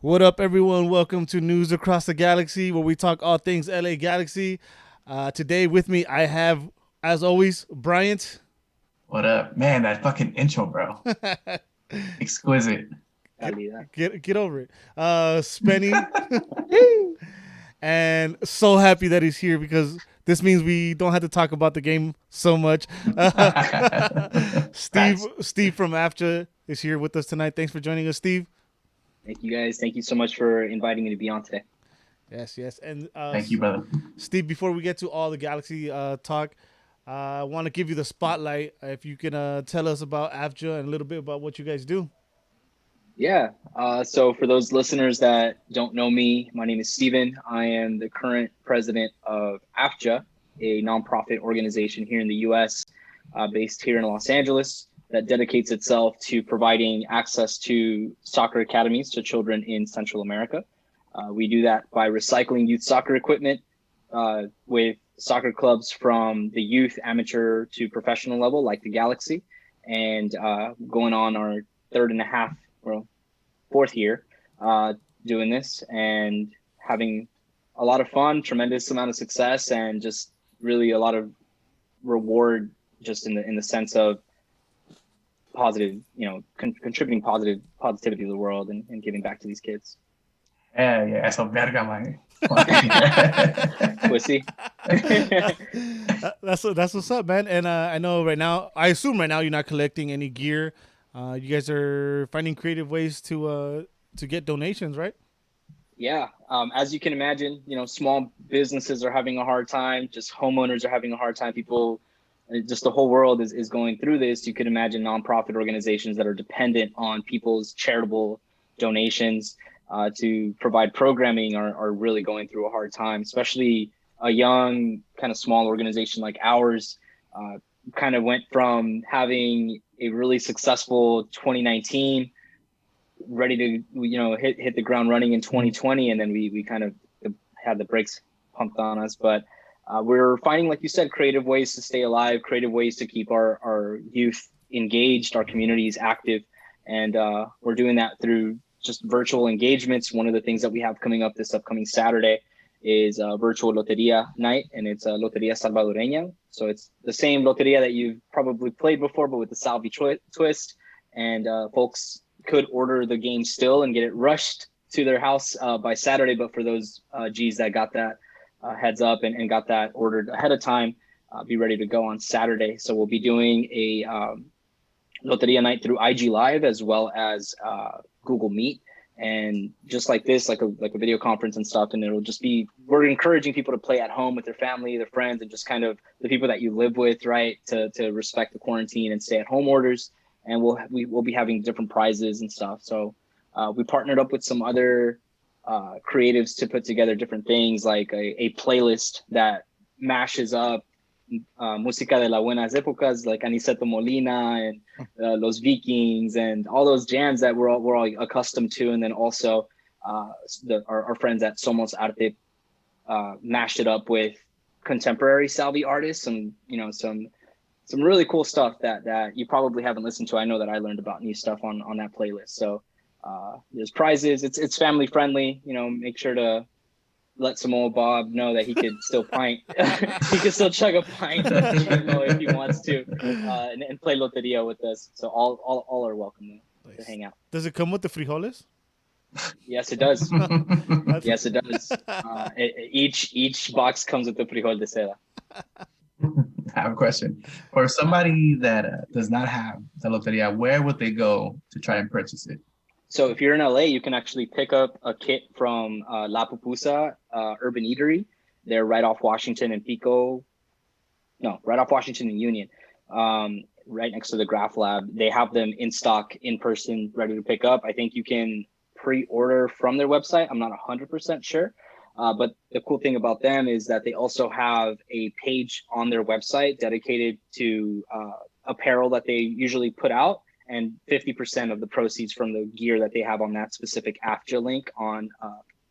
What up, everyone? Welcome to News Across the Galaxy, where we talk all things LA Galaxy. Today with me, I have, as always, Bryant. What up? Man, that fucking intro, bro. Exquisite. get, Calidad. get over it. Spenny. And so happy that he's here because this means we don't have to talk about the game so much. Steve Facts. Steve from AFTRA is here with us tonight. Thanks for joining us, Steve. Thank you guys. Thank you so much for inviting me to be on today. Yes. And Thank you, brother. Steve, before we get to all the Galaxy talk, I want to give you the spotlight. If you can tell us about AFTRA and a little bit about what you guys do. Yeah. So for those listeners that don't know me, my name is Steven. I am the current president of AFJA, a nonprofit organization here in the U.S., based here in Los Angeles, that dedicates itself to providing access to soccer academies to children in Central America. We do that by recycling youth soccer equipment with soccer clubs from the youth, amateur to professional level, like the Galaxy, and going on our fourth year doing this and having a lot of fun, tremendous amount of success, and just really a lot of reward just in the sense of positive, contributing positivity to the world and giving back to these kids. Yeah, eso verga, man. Pussy. That's what's up, man. And I know right now, I assume right now you're not collecting any gear. You guys are finding creative ways to get donations, right? Yeah. As you can imagine, small businesses are having a hard time. Just homeowners are having a hard time. People, just the whole world is going through this. You can imagine nonprofit organizations that are dependent on people's charitable donations to provide programming are really going through a hard time, especially a young kind of small organization like ours. Kind of went from having a really successful 2019, ready to hit the ground running in 2020, and then we kind of had the brakes pumped on us. But we're finding, like you said, creative ways to stay alive, creative ways to keep our youth engaged, our communities active, and we're doing that through just virtual engagements. One of the things that we have coming up this upcoming Saturday is a virtual loteria night, and it's a Loteria Salvadoreña. So it's the same loteria that you've probably played before, but with the Salvi twist. And folks could order the game still and get it rushed to their house by Saturday. But for those G's that got that heads up and got that ordered ahead of time, be ready to go on Saturday. So we'll be doing a loteria night through IG Live as well as Google Meet. And just like this, like a video conference and stuff. And it'll just be, we're encouraging people to play at home with their family, their friends, and just kind of the people that you live with, right? To respect the quarantine and stay at home orders. And we'll be having different prizes and stuff. So we partnered up with some other creatives to put together different things, like a playlist that mashes up música de las buenas épocas, like Aniceto Molina and Los Vikings and all those jams that we're all accustomed to. And then also our friends at Somos Arte mashed it up with contemporary Salvi artists and some really cool stuff that you probably haven't listened to. I know that I learned about new stuff on that playlist. So there's prizes. It's family friendly. Make sure to let some old Bob know that he could still pint. He could still chug a pint if he wants to, and play loteria with us. So all are welcome to hang out. Does it come with the frijoles? Yes, it does. Yes, it does. Each box comes with the frijol de seda. I have a question. For somebody that does not have the loteria, where would they go to try and purchase it? So if you're in LA, you can actually pick up a kit from La Pupusa Urban Eatery. They're right off Washington and Pico. No, right off Washington and Union, right next to the Graph Lab. They have them in stock, in person, ready to pick up. I think you can pre-order from their website. I'm not 100% sure. But the cool thing about them is that they also have a page on their website dedicated to apparel that they usually put out. And 50% of the proceeds from the gear that they have on that specific AFTRA link on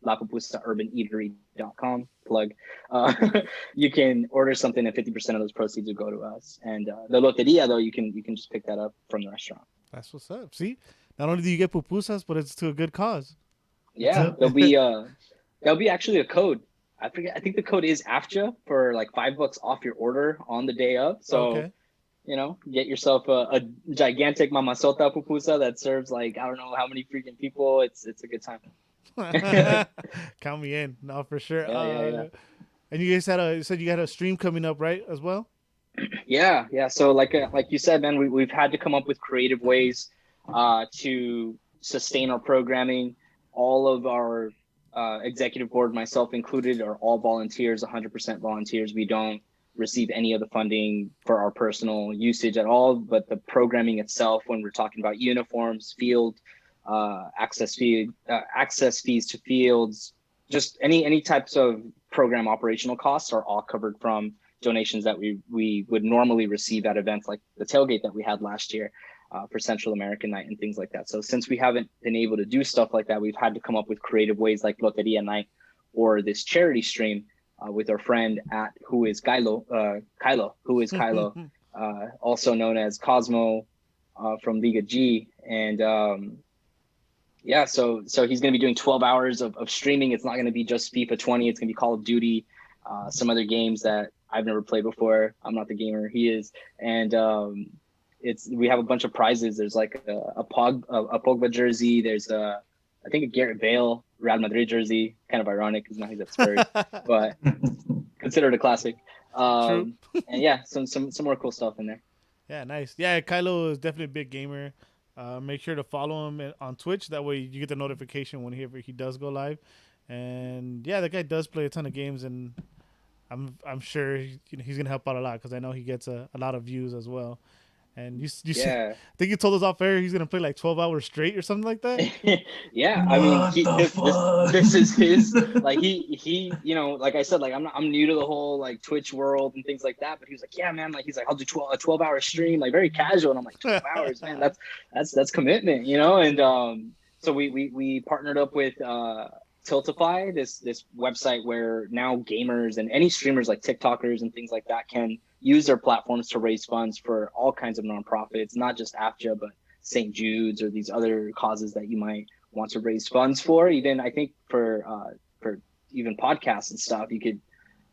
lapupusaurbaneatery.com plug, you can order something and 50% of those proceeds will go to us. And the loteria, though, you can just pick that up from the restaurant. That's what's up. See, not only do you get pupusas, but it's to a good cause. Yeah, there'll be actually a code. I forget. I think the code is AFJA for like $5 off your order on the day of. So Okay. get yourself a gigantic mamasota pupusa that serves like I don't know how many freaking people. It's a good time. Count me in. No, for sure. Yeah. And you guys you said you had a stream coming up, right, as well? Yeah. So like you said, man, we've had to come up with creative ways to sustain our programming. All of our executive board, myself included, are all volunteers, 100% volunteers. We don't receive any of the funding for our personal usage at all, but the programming itself, when we're talking about uniforms, field access fees to fields, just any types of program operational costs are all covered from donations that we would normally receive at events like the tailgate that we had last year for Central American Night and things like that. So since we haven't been able to do stuff like that, we've had to come up with creative ways like Loteria Night or this charity stream with our friend who is Kylo, also known as Cosmo from Liga G. And so he's going to be doing 12 hours of streaming. It's not going to be just FIFA 20. It's going to be Call of Duty, some other games that I've never played before. I'm not the gamer, he is. And we have a bunch of prizes. There's like a Pogba jersey. There's I think a Gareth Bale Real Madrid jersey. Kind of ironic because now he's at Spurs, but considered a classic. True. And yeah, some more cool stuff in there. Yeah, nice. Yeah, Kylo is definitely a big gamer. Make sure to follow him on Twitch. That way you get the notification whenever he does go live. And yeah, the guy does play a ton of games, and I'm sure he's gonna help out a lot because I know he gets a lot of views as well. And you said, I think you told us off air he's gonna play like 12 hours straight or something like that. Yeah, I mean, this is his like he like I said, like I'm new to the whole like Twitch world and things like that, but he was like, yeah, man, like he's like, I'll do a 12-hour stream, like very casual, and I'm like, 12 hours, man, that's commitment, and so we partnered up with Tiltify, this website where now gamers and any streamers like TikTokers and things like that can use their platforms to raise funds for all kinds of nonprofits, not just AFJA, but St. Jude's or these other causes that you might want to raise funds for. Even I think for even podcasts and stuff, you could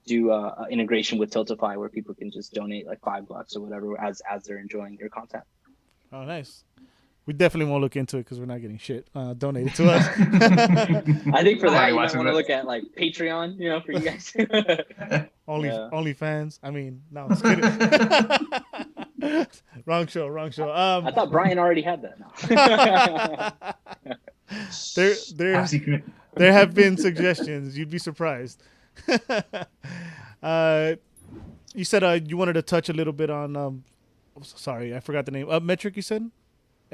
do a integration with Tiltify where people can just donate like $5 or whatever as they're enjoying your content. Oh, nice. We definitely won't look into it because we're not getting shit donated to us. I think for that, you might want to look at like Patreon, for you guys. Only fans. I mean, no, just kidding. Wrong show. I thought Brian already had that. No. There have been suggestions. You'd be surprised. You said you wanted to touch a little bit on. Sorry, I forgot the name. Metric. You said.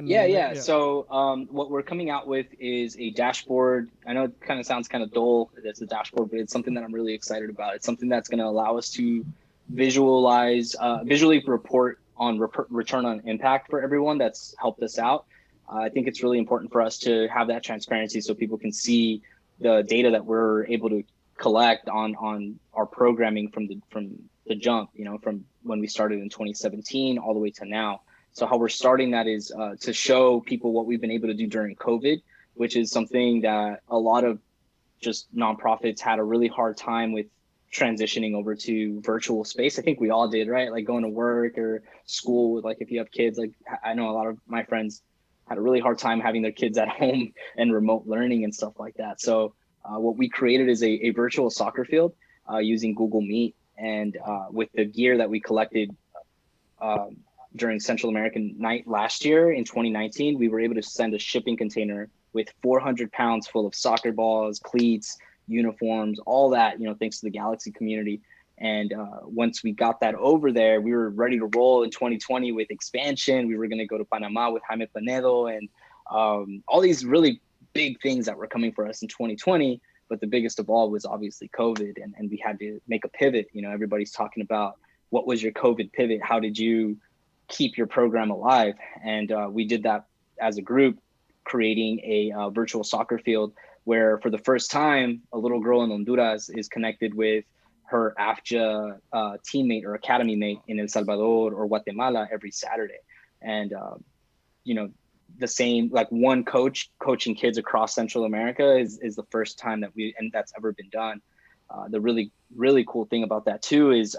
Yeah. So what we're coming out with is a dashboard. I know it kind of sounds kind of dull. It's a dashboard, but it's something that I'm really excited about. It's something that's going to allow us to visually report on return on impact for everyone that's helped us out. I think it's really important for us to have that transparency so people can see the data that we're able to collect on our programming from the jump, from when we started in 2017 all the way to now. So how we're starting that is to show people what we've been able to do during COVID, which is something that a lot of just nonprofits had a really hard time with transitioning over to virtual space. I think we all did, right? Like going to work or school with, like, if you have kids, like I know a lot of my friends had a really hard time having their kids at home and remote learning and stuff like that. So what we created is a virtual soccer field using Google Meet, and with the gear that we collected during Central American Night last year in 2019, we were able to send a shipping container with 400 pounds full of soccer balls, cleats, uniforms, all that, thanks to the Galaxy community. And once we got that over there, we were ready to roll in 2020 with expansion. We were going to go to Panama with Jaime Panedo and all these really big things that were coming for us in 2020. But the biggest of all was obviously COVID. And we had to make a pivot. Everybody's talking about, what was your COVID pivot? How did you keep your program alive? And we did that as a group, creating a virtual soccer field where for the first time, a little girl in Honduras is connected with her AFJA teammate or academy mate in El Salvador or Guatemala every Saturday. And, the same, like one coach coaching kids across Central America is the first time that's ever been done. The really cool thing about that too is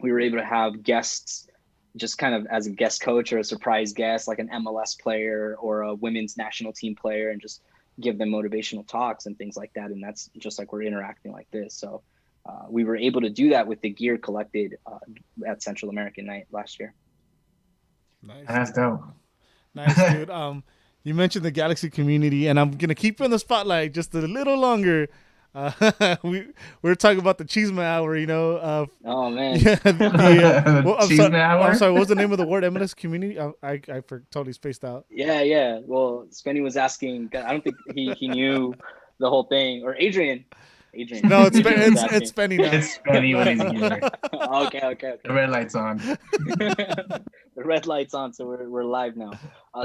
we were able to have guests just kind of as a guest coach or a surprise guest, like an MLS player or a women's national team player, and just give them motivational talks and things like that. And that's just like we're interacting like this. So we were able to do that with the gear collected at Central American Night last year. Nice. That's dope. Nice, dude. You mentioned the Galaxy community, and I'm gonna keep you in the spotlight just a little longer. We're talking about the Cheeseman Hour, you know. Oh man. Yeah, Cheeseman Hour? I'm sorry. What was the name of the word? MLS community. I totally spaced out. Yeah. Well, Spenny was asking. I don't think he knew the whole thing. Or Adrian. No, it's Spenny now. It's Spenny when he's here. Okay. The red light's on. The red light's on, so we're live now.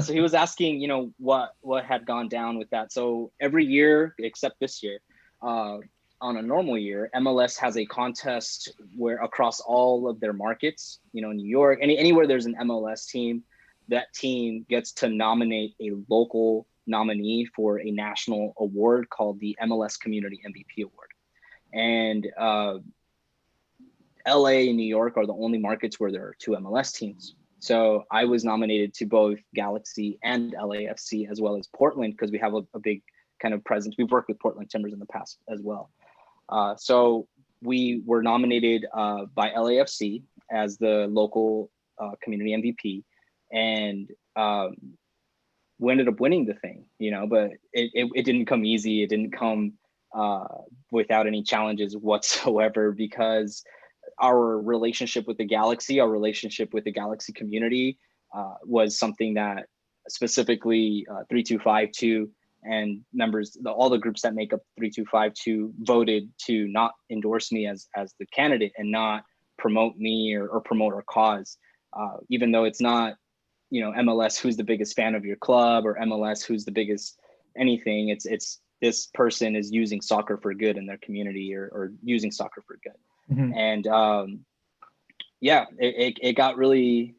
So he was asking, you know, what had gone down with that. So every year, except this year, on a normal year, MLS has a contest where across all of their markets, you know, New York, anywhere there's an MLS team, that team gets to nominate a local nominee for a national award called the MLS Community MVP Award. And LA and New York are the only markets where there are two MLS teams. So I was nominated to both Galaxy and LAFC, as well as Portland, because we have a big kind of presence. We've worked with Portland Timbers in the past as well. So we were nominated by LAFC as the local community MVP, and we ended up winning the thing, you know, but it didn't come easy. It didn't come without any challenges whatsoever, because our relationship with the Galaxy, our relationship with the Galaxy community was something that specifically 3252 and members, all the groups that make up 3252 voted to not endorse me as the candidate and not promote me or promote our cause. Even though it's not, you know, MLS who's the biggest fan of your club or MLS who's the biggest anything, it's this person is using soccer for good in their community or using soccer for good. Mm-hmm. And it got really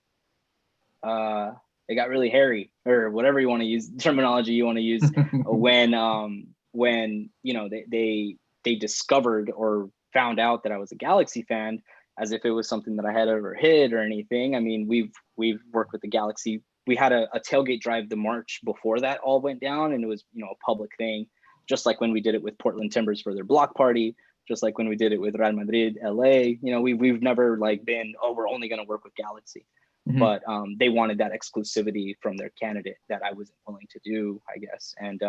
hairy, or whatever you want to use, terminology you want to use, when you know they discovered or found out that I was a Galaxy fan, as if it was something that I had ever hid or anything. I mean, we've worked with the Galaxy. We had a tailgate drive the March before that all went down, and it was, you know, a public thing, just like when we did it with Portland Timbers for their block party, just like when we did it with Real Madrid, LA. You know, we've never like been, oh, we're only going to work with Galaxy. Mm-hmm. But they wanted that exclusivity from their candidate that I wasn't willing to do, I guess. And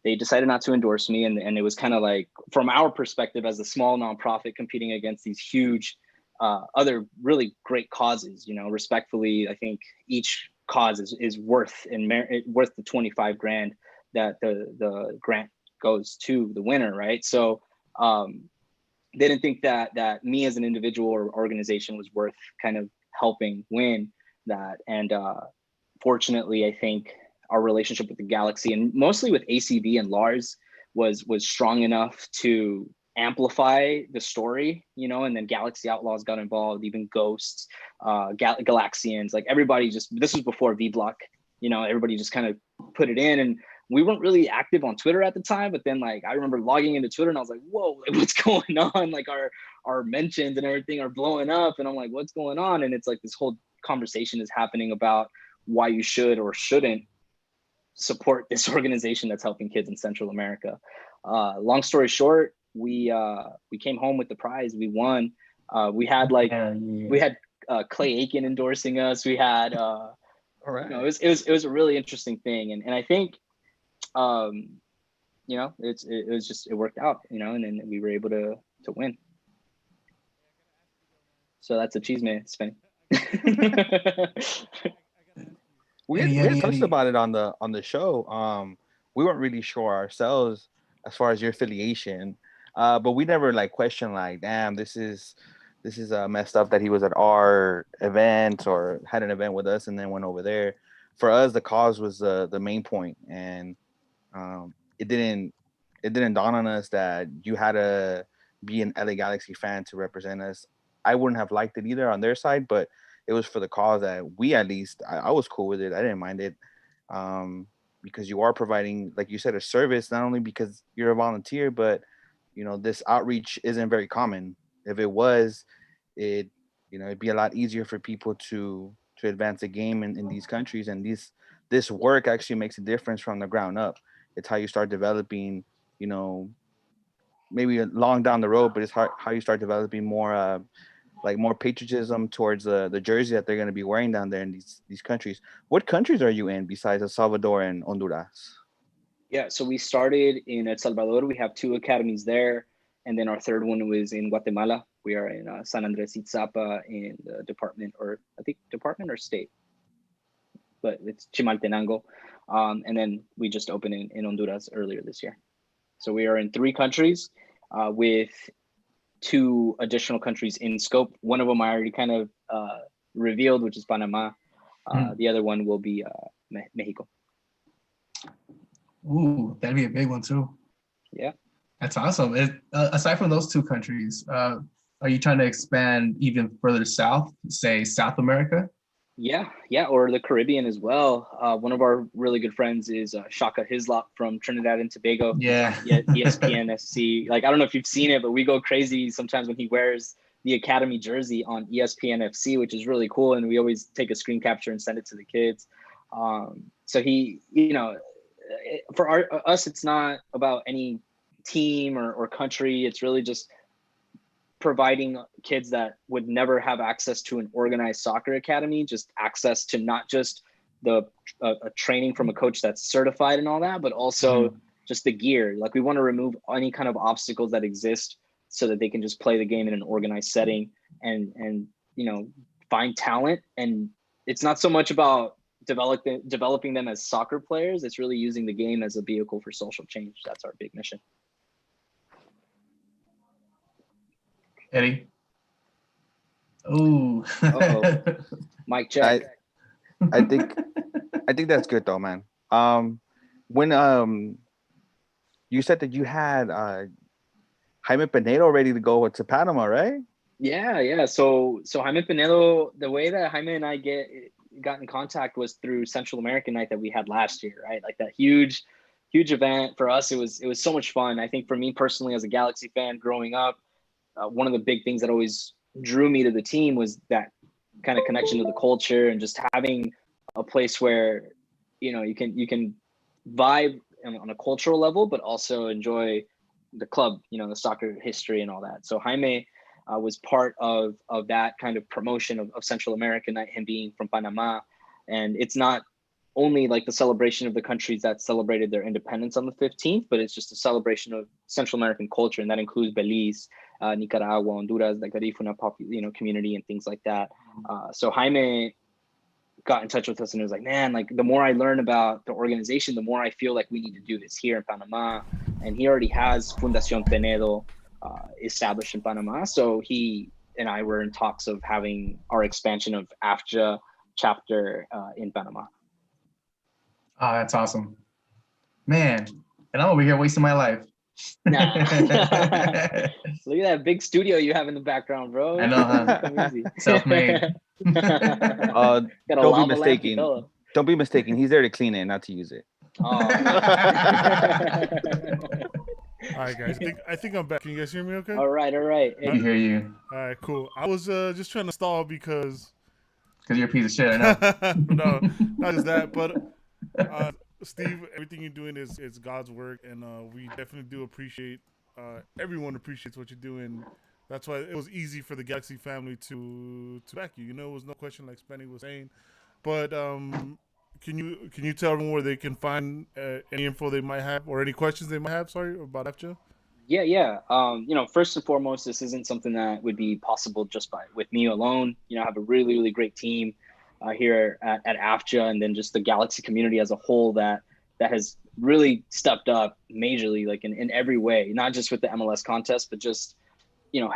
they decided not to endorse me. And it was kind of like, from our perspective as a small nonprofit competing against these huge other really great causes, you know, respectfully, I think each cause is worth the 25 grand that the grant goes to the winner, right? So they didn't think that me as an individual or organization was worth kind of helping win that. And fortunately, I think our relationship with the Galaxy, and mostly with ACB and Lars, was strong enough to amplify the story, you know. And then Galaxy Outlaws got involved, even Ghosts, Galaxians, like everybody this was before V-Block, you know, everybody just kind of put it in. And we weren't really active on Twitter at the time, but then like I remember logging into Twitter and I was like, whoa, like, what's going on? Like our mentions and everything are blowing up, and I'm like, what's going on? And it's like this whole conversation is happening about why you should or shouldn't support this organization that's helping kids in Central America. Long story short, we came home with the prize. We won. We had we had Clay Aiken endorsing us. We had all right. You know, it was a really interesting thing, and I think you know, it worked out, you know, and then we were able to win. So that's a cheese man spin. We had touched about it on the show. We weren't really sure ourselves as far as your affiliation, but we never like questioned like, damn, this is messed up that he was at our event or had an event with us and then went over there. For us, the cause was the main point, and it didn't dawn on us that you had to be an LA Galaxy fan to represent us. I wouldn't have liked it either on their side, but it was for the cause that we, at least, I was cool with it. I didn't mind it. because you are providing, like you said, a service, not only because you're a volunteer, but this outreach isn't very common. If it was, it'd be a lot easier for people to advance the game in these countries. And this work actually makes a difference from the ground up. It's how you start developing, maybe long down the road, but it's how you start developing more like more patriotism towards the jersey that they're going to be wearing down there in these countries. What countries are you in besides El Salvador and Honduras? Yeah, so we started in El Salvador. We have 2 academies there. And then our third one was in Guatemala. We are in San Andres Itzapa in the department, or I think department or state, but it's Chimaltenango. And then we just opened in Honduras earlier this year. So we are in 3 countries with 2 additional countries in scope. One of them I already kind of revealed, which is Panama. The other one will be Mexico. Ooh, that'd be a big one too. Yeah. That's awesome. Aside from those 2 countries, are you trying to expand even further south, say South America? Yeah, or the Caribbean as well. One of our really good friends is Shaka Hislop from Trinidad and Tobago. Yeah. ESPN SC. Like, I don't know if you've seen it, but we go crazy sometimes when he wears the Academy jersey on ESPN FC, which is really cool. And we always take a screen capture and send it to the kids. So he, for us, it's not about any team or country. It's really just providing kids that would never have access to an organized soccer academy, just access to not just a training from a coach that's certified and all that, but also just the gear. Like, we want to remove any kind of obstacles that exist so that they can just play the game in an organized setting and find talent. And it's not so much about developing them as soccer players. It's really using the game as a vehicle for social change. That's our big mission. Eddie. Ooh. Mic check. I think that's good though, man. When you said that you had Jaime Pinedo ready to go to Panama, right? Yeah. So Jaime Pinedo, the way that Jaime and I got in contact was through Central American Night that we had last year, right? Like that huge event for us. It was so much fun. I think for me personally, as a Galaxy fan growing up, one of the big things that always drew me to the team was that kind of connection to the culture and just having a place where, you can vibe on a cultural level, but also enjoy the club, the soccer history and all that. So Jaime was part of that kind of promotion of Central American Night, him being from Panama. And it's not only like the celebration of the countries that celebrated their independence on the 15th, but it's just a celebration of Central American culture. And that includes Belize, Nicaragua, Honduras, the Garifuna community and things like that. So Jaime got in touch with us and was like, man, like the more I learn about the organization, the more I feel like we need to do this here in Panama. And he already has Fundación Pinedo established in Panama. So he and I were in talks of having our expansion of AFJA chapter in Panama. Oh, that's awesome. Man, and I'm over here wasting my life. Nah. Look at that big studio you have in the background, bro. I know, huh? Self-made. Don't be mistaken. Don't be mistaken. He's there to clean it, not to use it. Oh. All right, guys. I think I'm back. Can you guys hear me okay? All right. I hear you. All right, cool. I was just trying to stall because you're a piece of shit, I know. No, not just that, but Steve, everything you're doing is God's work, and we definitely do appreciate. Everyone appreciates what you're doing. That's why it was easy for the Galaxy family to back you. It was no question, like Spenny was saying. But can you tell everyone where they can find any info they might have or any questions they might have? Sorry, about AFJA. Yeah. First and foremost, this isn't something that would be possible just with me alone. I have a really, really great team here at AFJA, and then just the Galaxy community as a whole that has really stepped up majorly, like in every way, not just with the MLS contest, but just,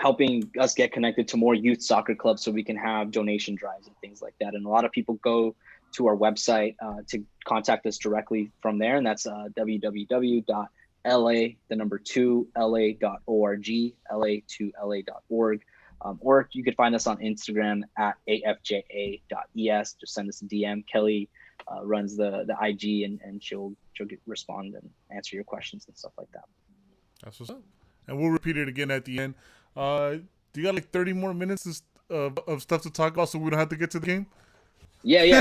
helping us get connected to more youth soccer clubs so we can have donation drives and things like that. And a lot of people go to our website to contact us directly from there. And that's www.la2la.org, la2la.org. Or you could find us on Instagram at afja.es. Just send us a DM. Kelly runs the IG, and she'll respond and answer your questions and stuff like that. That's what's up. And we'll repeat it again at the end. Do you got like 30 more minutes of stuff to talk about so we don't have to get to the game? Yeah.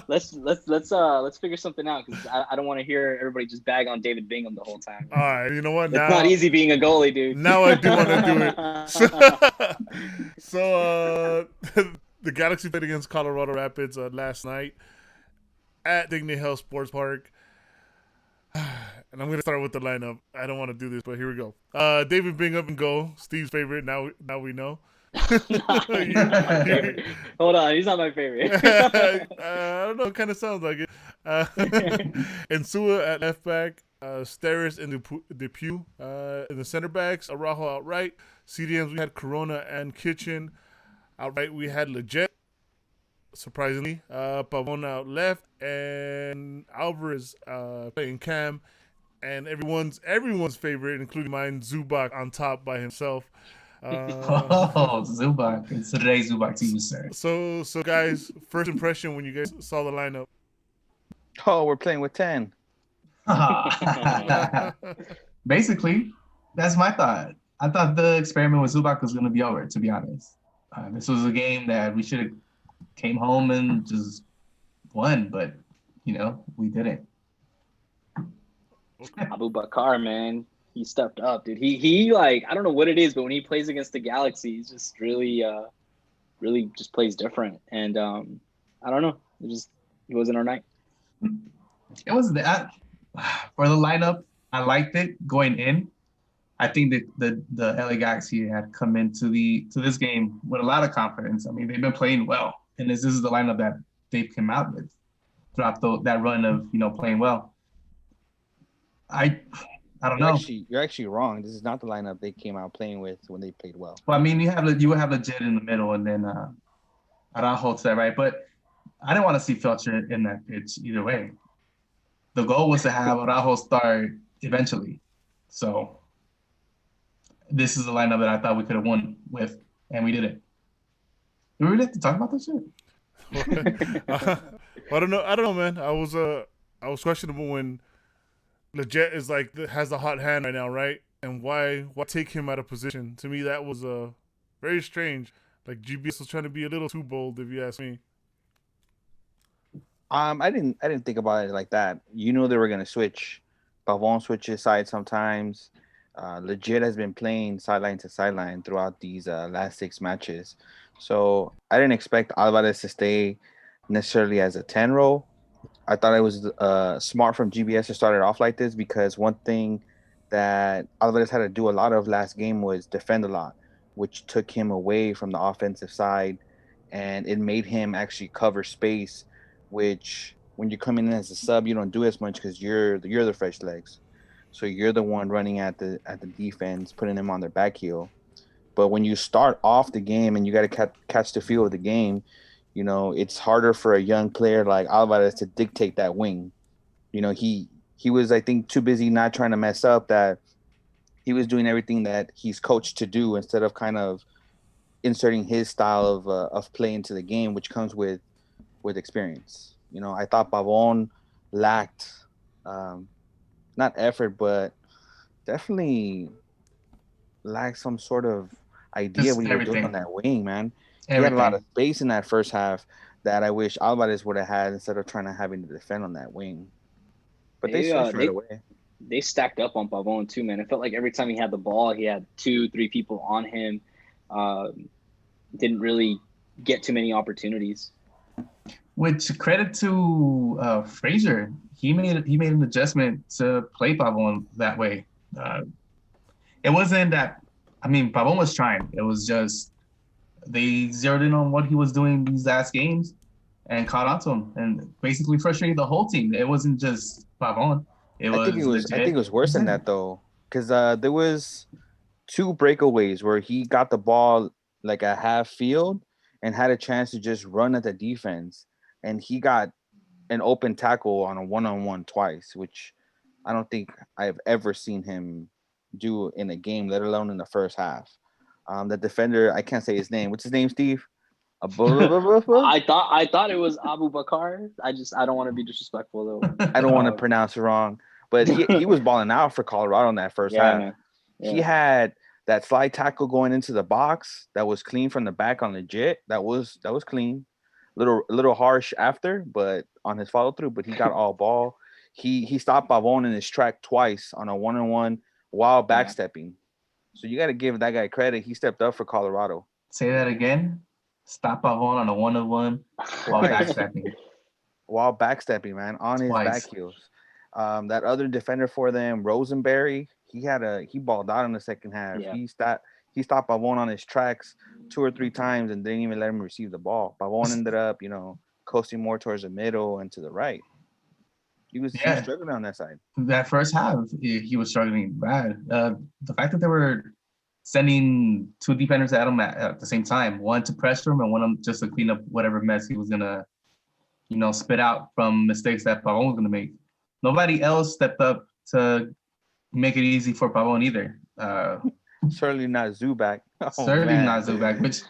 Let's figure something out, because I don't want to hear everybody just bag on David Bingham the whole time. All right, you know what? It's not easy being a goalie, dude. Now I do want to do it. So the Galaxy played against Colorado Rapids last night at Dignity Health Sports Park. And I'm going to start with the lineup. I don't want to do this, but here we go. David Bingham in goal. Steve's favorite. Now we know. Hold on, he's not my favorite. I don't know. It kind of sounds like it. And Sua at left back. Steris and Depew in the center backs. Araujo outright. CDMs, we had Corona and Kitchen. Outright, we had Leggett. Surprisingly, Pavon out left, and Alvarez playing cam, and everyone's favorite, including mine, Zubac on top by himself. Zubac! It's today's Zubac to you, sir. So guys, first impression when you guys saw the lineup. Oh, we're playing with 10. Basically, that's my thought. I thought the experiment with Zubac was going to be over, to be honest. This was a game that we should have came home and just won, but we didn't. Abubakar, man, he stepped up, dude. He like, I don't know what it is, but when he plays against the Galaxy, he's just really just plays different. And I don't know, it wasn't our night. It was that for the lineup. I liked it going in. I think that the LA Galaxy had come into this game with a lot of confidence. I mean, they've been playing well, and this is the lineup that they came out with throughout that run of playing well. I don't know. You're actually wrong. This is not the lineup they came out playing with when they played well. Well, I mean, you would have Leggett in the middle, and then Araujo to that right. But I didn't want to see Felcher in that pitch either way. The goal was to have Araujo start eventually. So this is the lineup that I thought we could have won with, and we didn't. Do we really have to talk about this shit? I don't know, man. I was questionable when Leggett is like has the hot hand right now, right? And why take him out of position? To me, that was very strange. Like GBS was trying to be a little too bold, if you ask me. I didn't think about it like that. They were gonna switch. Pavon switches sides sometimes. Leggett has been playing sideline to sideline throughout these last 6 matches. So I didn't expect Alvarez to stay necessarily as a 10 role. I thought it was smart from GBS to start it off like this, because one thing that Alvarez had to do a lot of last game was defend a lot, which took him away from the offensive side, and it made him actually cover space, which when you're coming in as a sub, you don't do as much because you're the fresh legs. So you're the one running at the defense, putting them on their back heel. But when you start off the game and you got to catch the feel of the game, it's harder for a young player like Alvarez to dictate that wing. He was, I think, too busy not trying to mess up, that he was doing everything that he's coached to do instead of kind of inserting his style of play into the game, which comes with experience. I thought Pavon lacked not effort, but definitely lacked some sort of idea Just what he was doing on that wing, man. He had a lot of space in that first half that I wish Alvarez would have had instead of trying to having to defend on that wing. But they switched right away. They stacked up on Pavon too, man. It felt like every time he had the ball, he had 2-3 people on him. Didn't really get too many opportunities. Which credit to Fraser, he made an adjustment to play Pavon that way. It wasn't that. I mean, Pavon was trying. It was just they zeroed in on what he was doing these last games and caught on to him and basically frustrated the whole team. It wasn't just Pavon. I think it was worse than that though, because there was 2 breakaways where he got the ball like a half field and had a chance to just run at the defense, and he got an open tackle on a 1-on-1 twice, which I don't think I've ever seen him do in a game, let alone in the first half. The defender, I can't say his name. What's his name, Steve? I thought it was Abu Bakar. I don't want to be disrespectful though. I don't want to pronounce it wrong, but he was balling out for Colorado in that first half. Man. Yeah. He had that slide tackle going into the box that was clean from the back on legit. That was clean. Little harsh after, but on his follow through. But he got all ball. He stopped Pavon in his track twice on a 1-on-1 while backstepping. So you got to give that guy credit. He stepped up for Colorado. Say that again. Stop Pavon on a 1-on-1 while backstepping. While backstepping, man, on his back heels. That other defender for them, Rosenberry, he balled out in the second half. Yeah. He stopped Pavon on his tracks 2 or 3 times and didn't even let him receive the ball. Pavon ended up, coasting more towards the middle and to the right. He was struggling on that side. That first half, he was struggling bad. The fact that they were sending 2 defenders at him at the same time, one to pressure him and one just to clean up whatever mess he was gonna, spit out from mistakes that Pavon was gonna make. Nobody else stepped up to make it easy for Pavon either. Certainly not Zubak. Not Zubak, which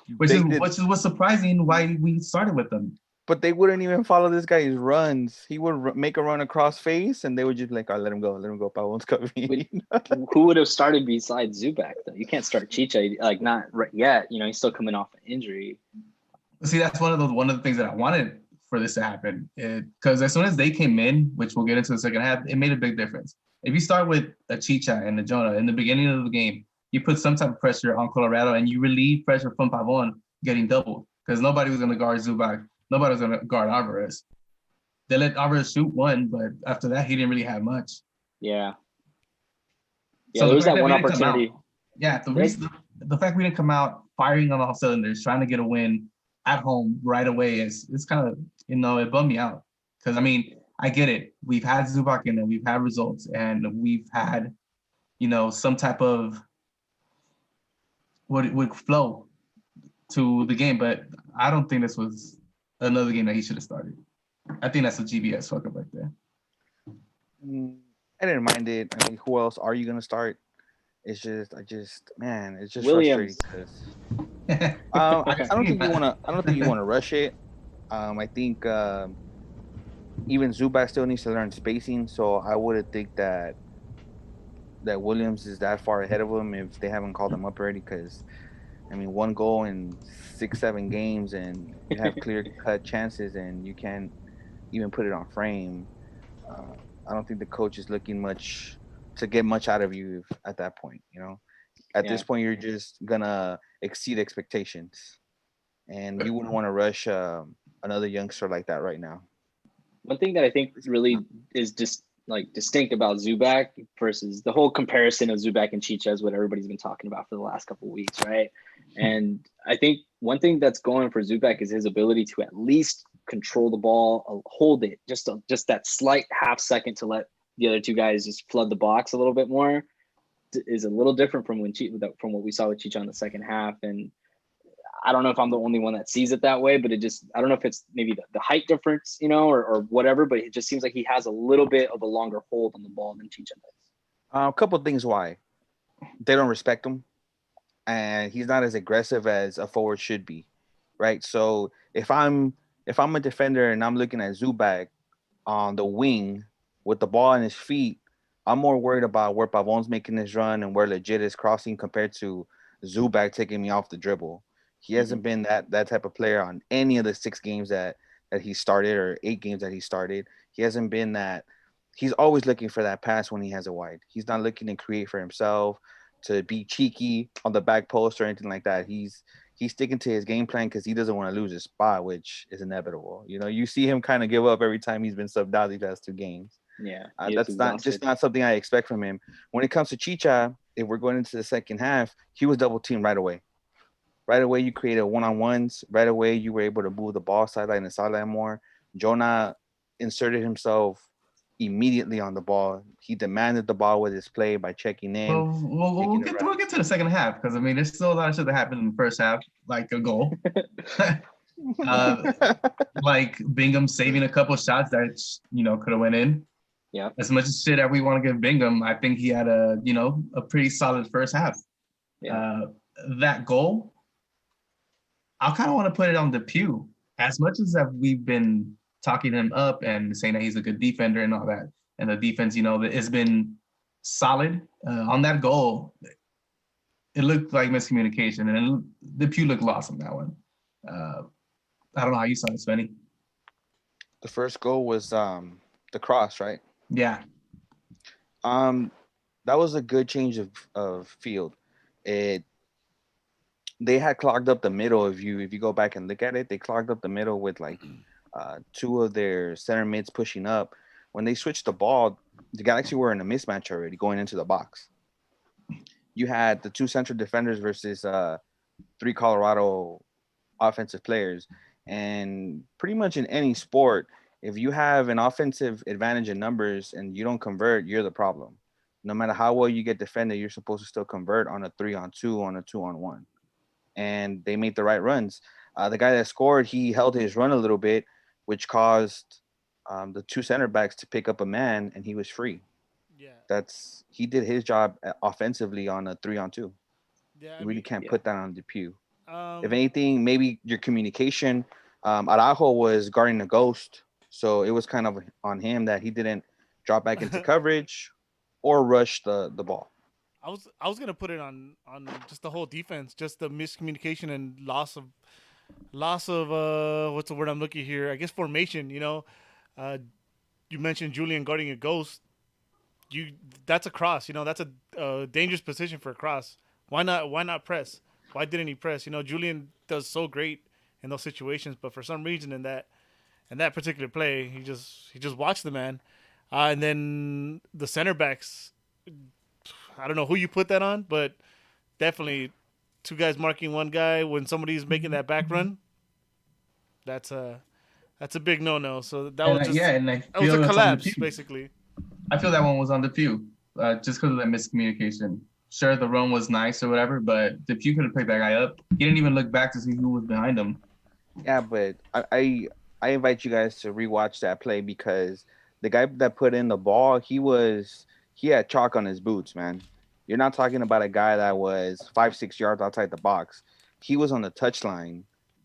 was surprising why we started with them. But they wouldn't even follow this guy's runs. He would make a run across face, and they would just be like, "Oh, let him go. Pavon's coming." Who would have started besides Zubak? Though you can't start Chicha, like not yet. He's still coming off an injury. See, that's one of the things that I wanted for this to happen, because as soon as they came in, which we'll get into the second half, it made a big difference. If you start with a Chicha and a Jonah in the beginning of the game, you put some type of pressure on Colorado, and you relieve pressure from Pavon getting doubled, because nobody was going to guard Zubak. Nobody was going to guard Alvarez. They let Alvarez shoot one, but after that, he didn't really have much. Yeah. So there was that one opportunity. The fact we didn't come out firing on all cylinders, trying to get a win at home right away, it's kind of, it bummed me out. Because, I get it. We've had Zubak in there. We've had results. And we've had, some type of what would flow to the game. But I don't think this was another game that he should have started. I think that's a GBS fuck up right there. I didn't mind it. Who else are you gonna start? It's just Williams. Frustrating. I don't think you wanna rush it. I think even Zubak still needs to learn spacing. So I wouldn't think that Williams is that far ahead of him if they haven't called him up already. Because 1 goal in 6-7 games, and you have clear-cut chances, and you can't even put it on frame. I don't think the coach is looking to get much out of you at that point. At this point, you're just gonna exceed expectations, and you wouldn't want to rush another youngster like that right now. One thing that I think really is just distinct about Zubak versus the whole comparison of Zubak and Chicha is what everybody's been talking about for the last couple of weeks, right? And I think one thing that's going for Zubak is his ability to at least control the ball, hold it, just that slight half second to let the other 2 guys just flood the box a little bit more is a little different from from what we saw with Chicha in the second half. And I don't know if I'm the only one that sees it that way, but I don't know if it's maybe the height difference, or whatever, but it just seems like he has a little bit of a longer hold on the ball than Chicha does. A couple of things why. They don't respect him, and he's not as aggressive as a forward should be, right? So if I'm a defender and I'm looking at Zubak on the wing with the ball in his feet, I'm more worried about where Pavon's making his run and where Legit is crossing compared to Zubak taking me off the dribble. He hasn't been that type of player on any of the 6 games that he started, or 8 games that he started. He hasn't been that. He's always looking for that pass when he has a wide. He's not looking to create for himself, to be cheeky on the back post or anything like that. He's sticking to his game plan because he doesn't want to lose his spot, which is inevitable. You see him kind of give up every time he's been subbed out these last 2 games. Yeah, that's not something I expect from him. When it comes to Chicha, if we're going into the second half, he was double teamed right away. Right away, you created one-on-ones. Right away, you were able to move the ball sideline to sideline more. Jonah inserted himself immediately on the ball. He demanded the ball with his play by checking in. We'll get to the second half, because there's still a lot of shit that happened in the first half, like a goal. Like Bingham saving a couple shots that could have went in. Yeah. As much shit that we want to give Bingham, I think he had a pretty solid first half. Yeah. That goal, I kind of want to put it on DePuy. As much as that we've been talking him up and saying that he's a good defender and all that, and the defense, has been solid on that goal. It looked like miscommunication, and DePuy looked lost on that one. I don't know how you saw it, Svenny. The first goal was the cross, right? Yeah. That was a good change of field. They had clogged up the middle. If you go back and look at it, they clogged up the middle with like two of their center mids pushing up. When they switched the ball, the Galaxy were in a mismatch already going into the box. You had the two central defenders versus three Colorado offensive players. And pretty much in any sport, if you have an offensive advantage in numbers and you don't convert, you're the problem. No matter how well you get defended, you're supposed to still convert on a 3-on-2, on a 2-on-1. And they made the right runs. The guy that scored, he held his run a little bit, which caused the two center backs to pick up a man, and he was free. Yeah, He did his job offensively on a 3-on-2. yeah. You really can't put that on DePuy. If If anything, maybe your communication. Araujo was guarding the ghost, so it was kind of on him that he didn't drop back into coverage or rush the ball. I was gonna put it on just the whole defense, just the miscommunication and loss of what's the word I'm looking here? I guess formation. You mentioned Julian guarding a ghost. That's a cross. That's a dangerous position for a cross. Why not press? Why didn't he press? Julian does so great in those situations, but for some reason in that particular play, he just watched the man, and then the center backs. I don't know who you put that on, but definitely two guys marking one guy when somebody's making that back run. That's a big no. So that was just and I that was feel a that's on collapse DePuy. basically. I feel that one was on DePuy, just because of that miscommunication. Sure, the run was nice or whatever, but DePuy could have picked that guy up. He didn't even look back to see who was behind him. Yeah, but I invite you guys to rewatch that play because the guy that put in the ball, he had chalk on his boots, man. You're not talking about a guy that was 5-6 yards outside the box. He was on the touchline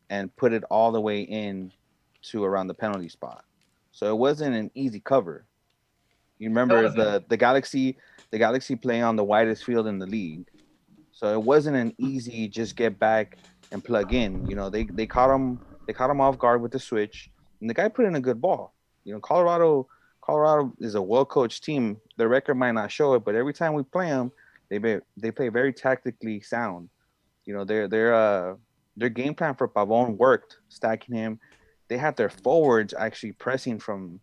and put it all the way in to around the penalty spot. So it wasn't an easy cover. You remember the Galaxy play on the widest field in the league. So it wasn't an easy just get back and plug in. They caught him off guard with the switch, and the guy put in a good ball. Colorado is a well-coached team. Their record might not show it, but every time we play them, they play very tactically sound. Their game plan for Pavon worked, stacking him. They had their forwards actually pressing from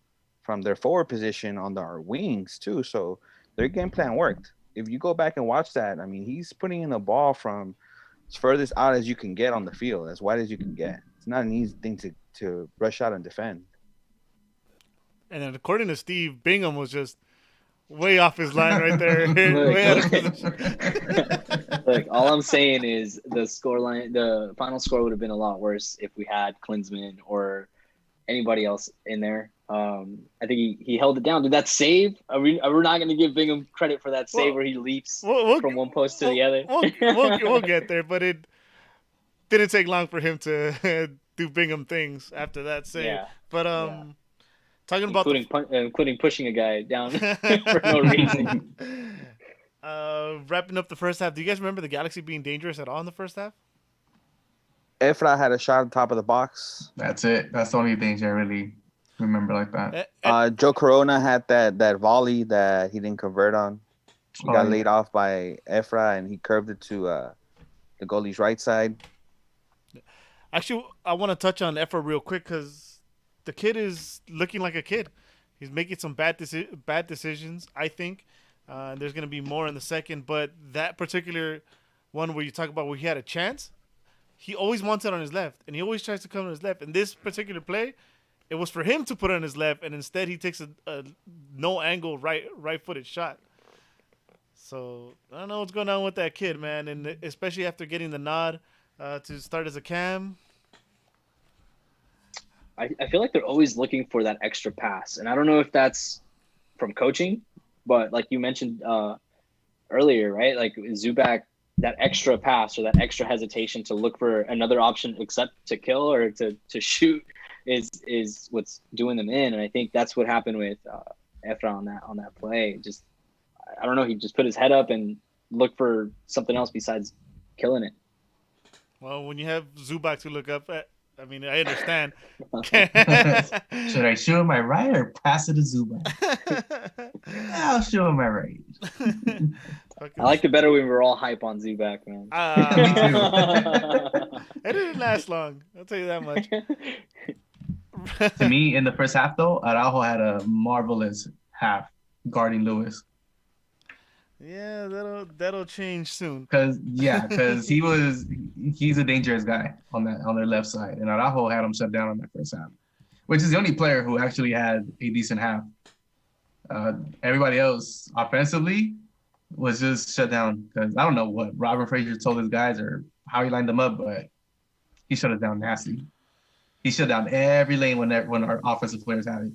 their forward position on our wings too. So their game plan worked. If you go back and watch that, I mean, he's putting in a ball from as furthest out as you can get on the field, as wide as you can get. It's not an easy thing to rush out and defend. And then according to Steve, Bingham was just way off his line right there. Look, all I'm saying is the final score would have been a lot worse if we had Klinsmann or anybody else in there. I think he held it down. Did that save? Are we not going to give Bingham credit for that save where he leaps from one post to the other? We'll get there, but it didn't take long for him to do Bingham things after that save. Yeah. But talking about including pushing a guy down for no reason. Wrapping up the first half. Do you guys remember the Galaxy being dangerous at all in the first half? Efra had a shot on top of the box. That's it. That's the only thing I really remember like that. Joe Corona had that volley that he didn't convert on. He got laid off by Efra, and he curved it to the goalie's right side. Actually, I want to touch on Efra real quick because the kid is looking like a kid. He's making some bad decisions, I think. There's going to be more in the second, but that particular one where you talk about where he had a chance, he always wants it on his left, and he always tries to come on his left. And this particular play, it was for him to put it on his left, and instead he takes a no-angle right-footed shot. So I don't know what's going on with that kid, man, and especially after getting the nod to start as a cam. I feel like they're always looking for that extra pass, and I don't know if that's from coaching, but like you mentioned earlier, right? Like Zubak that extra pass or that extra hesitation to look for another option except to kill or to shoot is what's doing them in. And I think that's what happened with Efra on that play. Just I don't know, he just put his head up and looked for something else besides killing it. Well, when you have Zubac to look up at, I mean, I understand. Should I show him my right or pass it to Zubac? I'll show him my right. I liked it better when we were all hype on Zubac, man. Me too. It didn't last long. I'll tell you that much. To me, in the first half, though, Araujo had a marvelous half guarding Lewis. Yeah, that'll change soon. Because he's a dangerous guy on their left side, and Araujo had him shut down on that first half, which is the only player who actually had a decent half. Everybody else offensively was just shut down because I don't know what Robert Frazier told his guys or how he lined them up, but he shut it down nasty. He shut down every lane when our offensive players had it.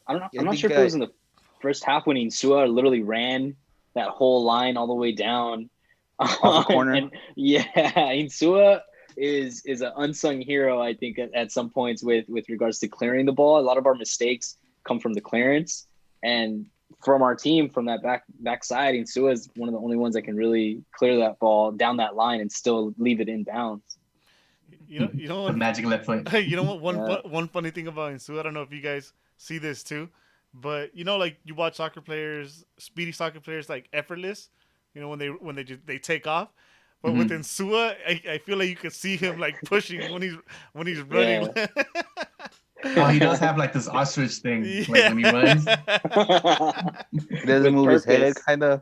I'm not sure if it was in the first half when Insua literally ran that whole line all the way down off the corner. And, yeah, Insua is an unsung hero, I think, at some points with regards to clearing the ball. A lot of our mistakes come from the clearance, and from our team, from that backside, Insua is one of the only ones that can really clear that ball down that line and still leave it in bounds. You know what? The magic left foot. You know what? One funny thing about Insua, I don't know if you guys see this too, but like you watch soccer players, speedy soccer players, like effortless. When they take off. But with Insua, I feel like you can see him like pushing when he's running. Yeah. Oh, he does have like this ostrich thing, like when he runs. He doesn't move his head, kind of.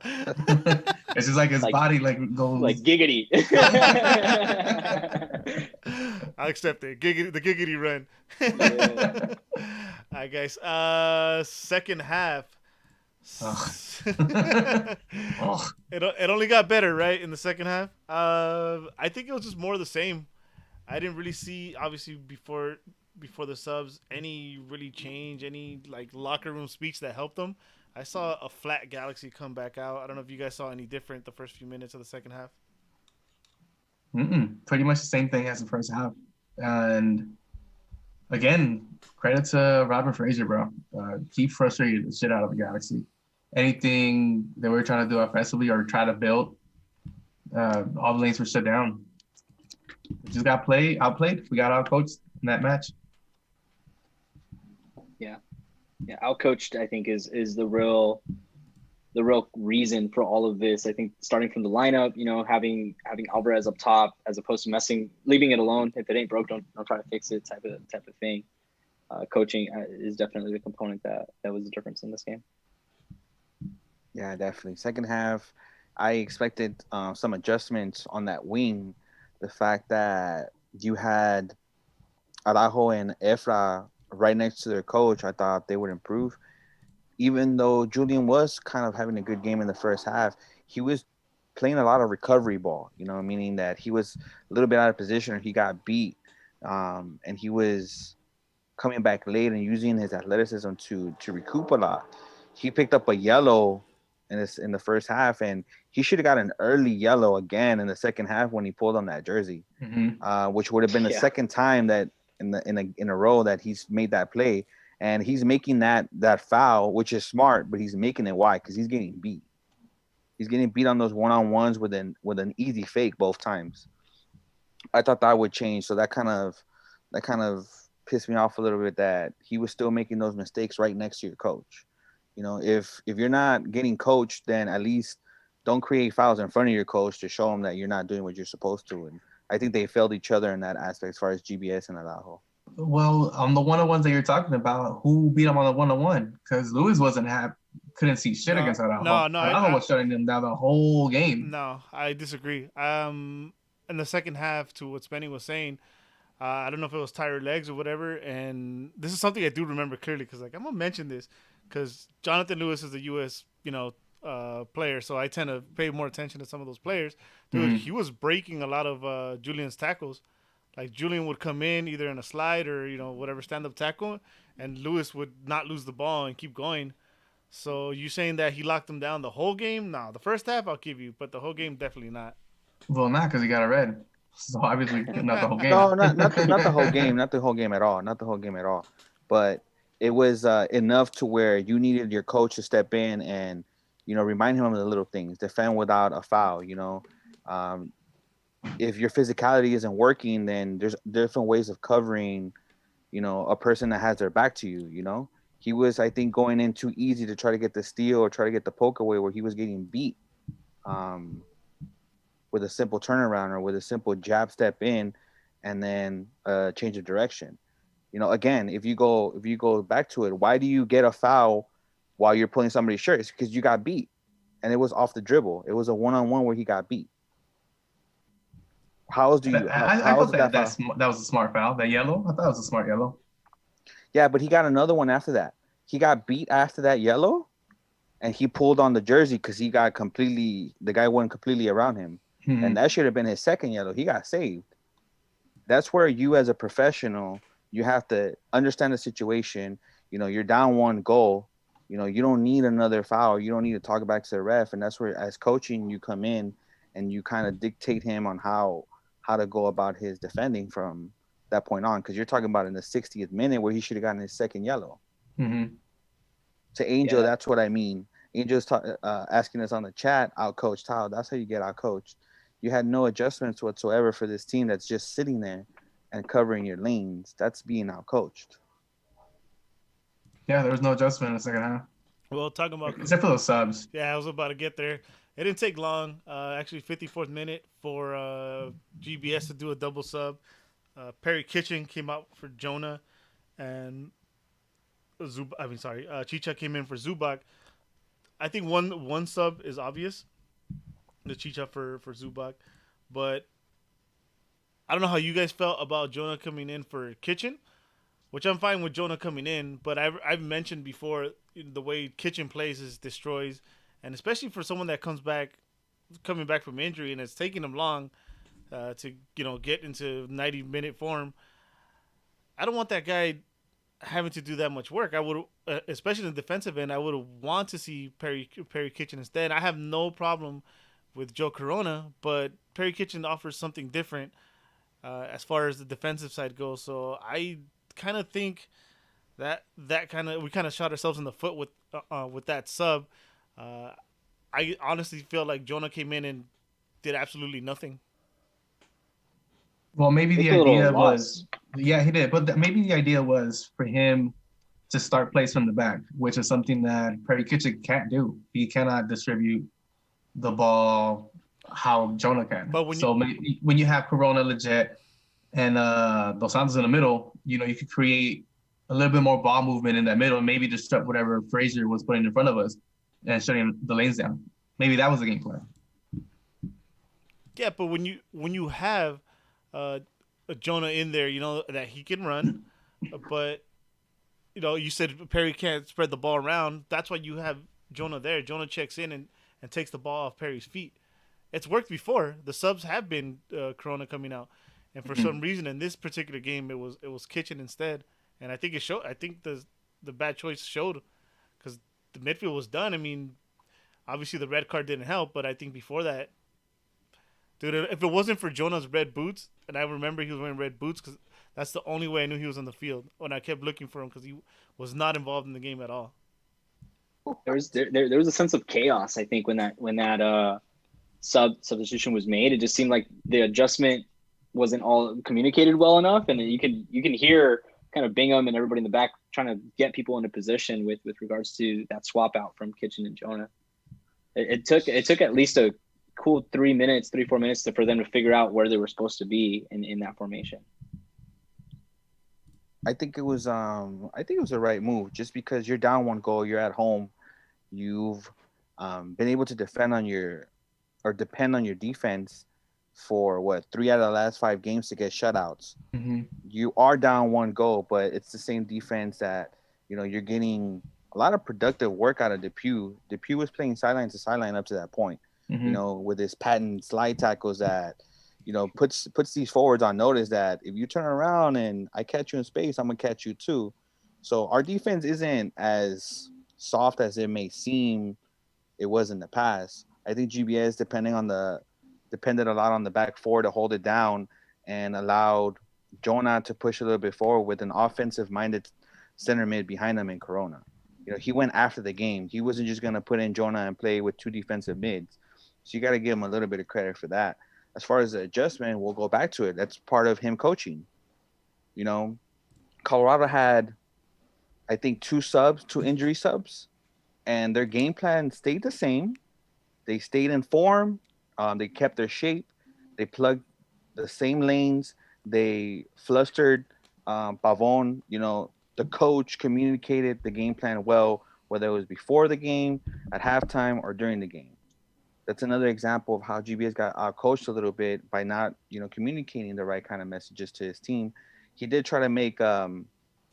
It's just like his body like goes like giggity. I'll accept it. The giggity run. Yeah. All right, guys. Second half. It only got better, right, in the second half. I think it was just more of the same. I didn't really see, obviously, before the subs, any really change, any like locker room speech that helped them. I saw a flat Galaxy come back out. I don't know if you guys saw any different the first few minutes of the second half. Pretty much the same thing as the first half. And again, credit to Robert Frazier, bro. He frustrated the shit out of the Galaxy. Anything that we were trying to do offensively or try to build, all the lanes were shut down. We just got outplayed. We got outcoached in that match. Yeah, outcoached, I think, is the real reason for all of this. I think starting from the lineup, having Alvarez up top as opposed to leaving it alone. If it ain't broke, don't try to fix it type of thing. Coaching is definitely the component that was the difference in this game. Yeah, definitely. Second half, I expected some adjustments on that wing. The fact that you had Araujo and Efra right next to their coach, I thought they would improve. Even though Julian was kind of having a good game in the first half, he was playing a lot of recovery ball, meaning that he was a little bit out of position or he got beat. And he was coming back late and using his athleticism to recoup a lot. He picked up a yellow in the first half, and he should have got an early yellow again in the second half when he pulled on that jersey, which would have been the second time that in a row that he's made that play. And he's making that foul, which is smart, but he's making it why? Because he's getting beat. He's getting beat on those one-on-ones with an easy fake both times. I thought that would change, so that kind of pissed me off a little bit that he was still making those mistakes right next to your coach. If you're not getting coached, then at least don't create fouls in front of your coach to show him that you're not doing what you're supposed to. And I think they failed each other in that aspect as far as GBS and Araujo. Well, on the one-on-ones that you're talking about, who beat him on the one-on-one? Because Lewis couldn't see shit against Araujo. No, Araujo was shutting them down the whole game. No, I disagree. In the second half, to what Spenny was saying, I don't know if it was tired legs or whatever, and this is something I do remember clearly because I'm gonna mention this because Jonathan Lewis is a U.S. Player, so I tend to pay more attention to some of those players. Dude, he was breaking a lot of Julian's tackles. Like Julian would come in either in a slide or whatever stand-up tackle, and Lewis would not lose the ball and keep going. So you saying that he locked him down the whole game? No, the first half I'll give you, but the whole game definitely not. Well, not because he got a red. So obviously not the whole game. No, not the whole game, not the whole game at all, not the whole game at all. But it was enough to where you needed your coach to step in and remind him of the little things, defend without a foul. Um, if your physicality isn't working, then there's different ways of covering, a person that has their back to you. He was, I think, going in too easy to try to get the steal or try to get the poke away where he was getting beat. With a simple turnaround or with a simple jab step in and then change of direction. Again, if you go back to it, why do you get a foul while you're pulling somebody's shirt? It's because you got beat, and it was off the dribble. It was a one-on-one where he got beat. How else do you? I thought that was a smart foul. That yellow, I thought it was a smart yellow. Yeah, but he got another one after that. He got beat after that yellow, and he pulled on the jersey because the guy went completely around him. Mm-hmm. And that should have been his second yellow. He got saved. That's where you as a professional, you have to understand the situation. You're down 1 goal. You don't need another foul. You don't need to talk back to the ref. And that's where, as coaching, you come in and you kind of dictate him on how to go about his defending from that point on. Because you're talking about in the 60th minute where he should have gotten his second yellow. Mm-hmm. To Angel, that's what I mean. Angel's asking us on the chat, out-coached. How? That's how you get out-coached. You had no adjustments whatsoever for this team that's just sitting there and covering your lanes. That's being out-coached. Yeah, there was no adjustment in the second half. Well, talking about except for those subs. Yeah, I was about to get there. It didn't take long. Actually, 54th minute for GBS to do a double sub. Perry Kitchen came out for Jonah, and Chicha came in for Zubac. I think one sub is obvious. The Chicha for Zubac, but I don't know how you guys felt about Jonah coming in for Kitchen, which I'm fine with Jonah coming in, but I've mentioned before the way Kitchen plays is destroys, and especially for someone that coming back from injury and it's taking him long to get into 90-minute form. I don't want that guy having to do that much work. I would, especially in the defensive end, I would want to see Perry Kitchen instead. I have no problem with Joe Corona, but Perry Kitchen offers something different as far as the defensive side goes. So I kind of think that we kind of shot ourselves in the foot with that sub. I honestly feel like Jonah came in and did absolutely nothing. Well, maybe the idea was, yeah, he did, but maybe the idea was for him to start plays from the back, which is something that Perry Kitchen can't do. He cannot distribute the ball how Jonah can. But when you have Corona, Legit, and Dos Santos in the middle, you could create a little bit more ball movement in that middle and maybe disrupt whatever Frazier was putting in front of us and shutting the lanes down. Maybe that was the game plan. Yeah, but when you have a Jonah in there, that he can run, but you said Perry can't spread the ball around. That's why you have Jonah there. Jonah checks in and takes the ball off Perry's feet. It's worked before. The subs have been Corona coming out, and for some reason in this particular game it was Kitchen instead, and I think it showed. I think the bad choice showed because the midfield was done. I mean, obviously the red card didn't help, but I think before that, dude, if it wasn't for Jonah's red boots, and I remember he was wearing red boots because that's the only way I knew he was on the field when I kept looking for him because he was not involved in the game at all. There was a sense of chaos, I think, when that substitution was made. It just seemed like the adjustment wasn't all communicated well enough, and you can hear kind of Bingham and everybody in the back trying to get people into position with regards to that swap out from Kitchen and Jonah. It took at least a cool 4 minutes for them to figure out where they were supposed to be in that formation. I think it was the right move just because you're down 1 goal, you're at home, you've been able to depend on your defense for 3 out of the last 5 games to get shutouts. Mm-hmm. You are down 1 goal, but it's the same defense that you're getting a lot of productive work out of Depew. Depew was playing sideline to sideline up to that point. Mm-hmm. With his patent slide tackles that puts these forwards on notice that if you turn around and I catch you in space, I'm gonna catch you too. So our defense isn't as soft as it may seem it was in the past. I think GBS, depending on the depended a lot on the back four to hold it down and allowed Jonah to push a little bit forward with an offensive-minded center mid behind him in Corona. He went after the game. He wasn't just going to put in Jonah and play with two defensive mids. So you got to give him a little bit of credit for that. As far as the adjustment, we'll go back to it. That's part of him coaching. Colorado had, I think, two injury subs, and their game plan stayed the same. They stayed in form. They kept their shape. They plugged the same lanes. They flustered Pavon. The coach communicated the game plan well, whether it was before the game, at halftime, or during the game. That's another example of how GBS got coached a little bit by not, communicating the right kind of messages to his team. He did try to make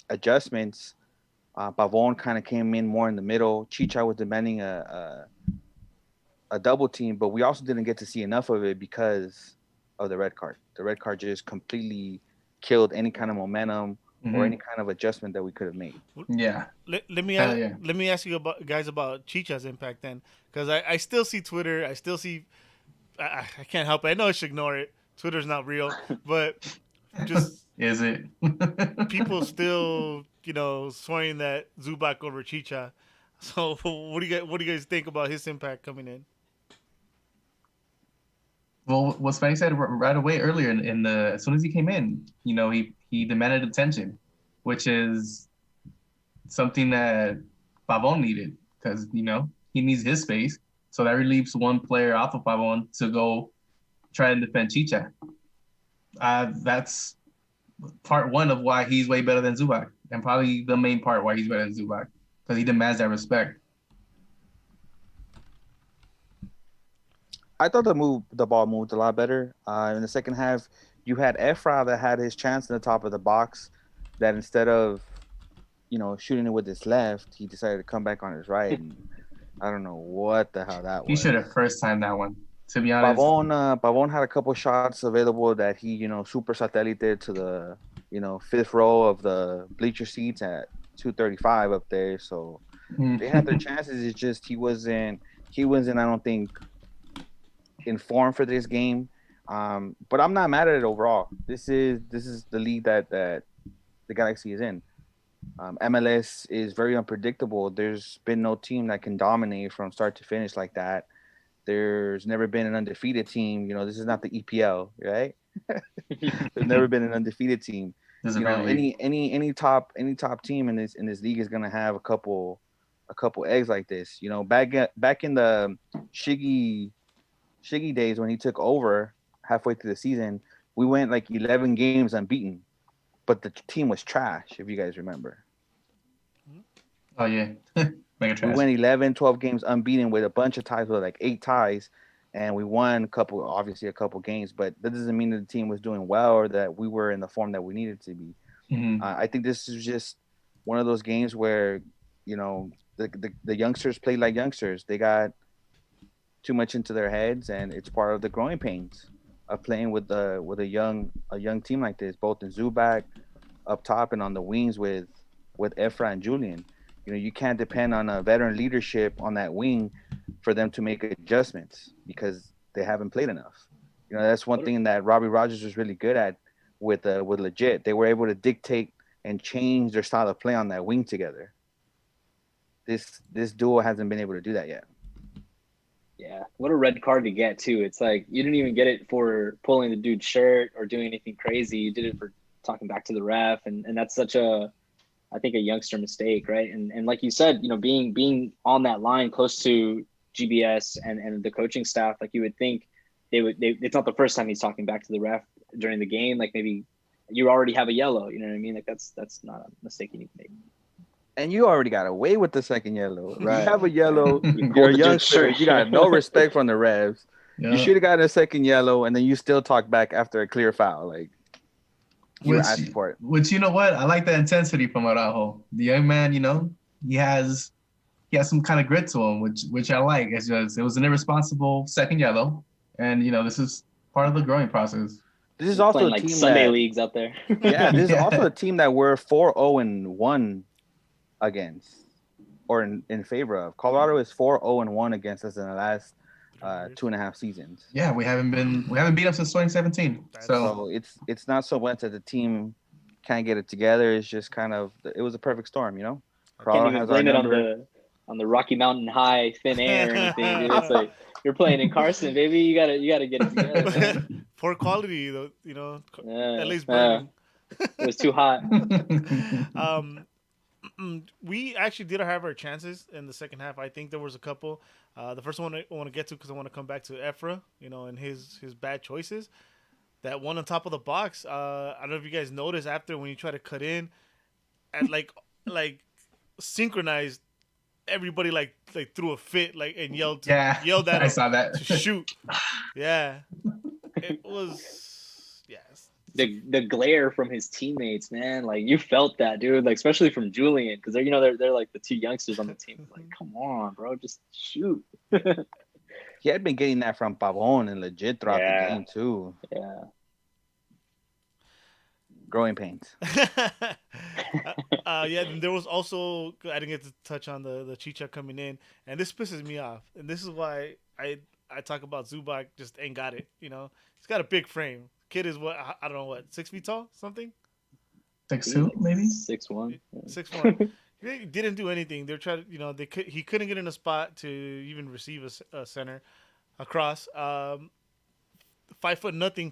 adjustments. Pavon kind of came in more in the middle. Chicha was demanding a double team, but we also didn't get to see enough of it because of the red card. The red card just completely killed any kind of momentum or any kind of adjustment that we could have made. Yeah. Let me ask you about Chicha's impact then, because I still see Twitter. I still see. I can't help it. I know I should ignore it. Twitter's not real, but just is it? People still, swearing that Zubac over Chicha. So what do you guys think about his impact coming in? Well, what Spank said right away earlier as soon as he came in, he demanded attention, which is something that Pavon needed because, he needs his space. So that relieves one player off of Pavon to go try and defend Chicha. That's part one of why he's way better than Zubac, and probably the main part why he's better than Zubac, because he demands that respect. I thought the ball moved a lot better. In the second half, you had Efra that had his chance in the top of the box, that instead of, shooting it with his left, he decided to come back on his right. And I don't know what the hell that was. He should have first timed that one, to be honest. Pavon had a couple shots available that he, super satellite to the, fifth row of the bleacher seats at 235 up there. So they had their chances. It's just he wasn't, I don't think, in form for this game. But I'm not mad at it overall. This is the league that the Galaxy is in. MLS is very unpredictable. There's been no team that can dominate from start to finish like that. There's never been an undefeated team. This is not the EPL, right? There's never been an undefeated team. Any top team in this league is gonna have a couple eggs like this. Back in the Shiggy days when he took over halfway through the season, we went like 11 games unbeaten, but the team was trash, if you guys remember. Oh, yeah. Mega trash. We went 11, 12 games unbeaten with a bunch of ties, with like 8 ties, and we won a couple games, but that doesn't mean that the team was doing well or that we were in the form that we needed to be. I think this is just one of those games where, the youngsters played like youngsters. They got too much into their heads, and it's part of the growing pains of playing with a young team like this, both in Zubac up top and on the wings with Efra and Julian. You can't depend on a veteran leadership on that wing for them to make adjustments because they haven't played enough. That's one thing that Robbie Rogers was really good at with Legit. They were able to dictate and change their style of play on that wing together. This duo hasn't been able to do that yet. Yeah, what a red card to get too. It's like you didn't even get it for pulling the dude's shirt or doing anything crazy. You did it for talking back to the ref, and that's such a youngster mistake, right? And like you said, being on that line close to GBS and the coaching staff, like you would think it's not the first time he's talking back to the ref during the game. Like maybe you already have a yellow, you know what I mean? Like that's not a mistake you need to make. And you already got away with the second yellow. Right. You have a yellow, you're a youngster, you got no respect from the refs. Yeah. You should have gotten a second yellow, and then you still talk back after a clear foul. Like, you asked for it. Which, you know what? I like the intensity from Araujo. The young man, he has some kind of grit to him, which I like. It's just, it was an irresponsible second yellow, and, this is part of the growing process. This is also a team Sunday leagues out there. Yeah, this is also a team that we're 4-0-1 against, or in favor of. Colorado is 4-0-1 against us in the last years. 2.5 seasons. Yeah, we haven't beat them since 2017. So it's not so much that the team can't get it together. It's just kind of it was a perfect storm, you know. Can't even blame it on the Rocky Mountain High thin air or anything, dude. It's like you're playing in Carson, baby. You gotta get it together. Man. Poor quality, though. You know, at least it was too hot. We actually did have our chances in the second half. I think there was a couple. The first one I want to get to because I want to come back to Efra, you know, and his bad choices. That one on top of the box. I don't know if you guys noticed after when you try to cut in, and like synchronized, everybody like threw a fit and yelled at him I saw that. to shoot. Yeah, it was the glare from his teammates, man. Like you felt that, dude. Like especially from Julian, because they're like the two youngsters on the team. Like, come on, bro, just shoot. He had been getting that from Pavon and legit throughout the game too. Yeah. Growing pains. And there was also, I didn't get to touch on the Chicha coming in, and this pisses me off. And this is why I talk about Zubac just ain't got it. You know, he's got a big frame. Kid is what, I don't know, what, 6 feet tall, something. 6'2", maybe 6'1". 6'1". He didn't do anything. They're trying to, you know, he couldn't get in a spot to even receive a center across. 5'0"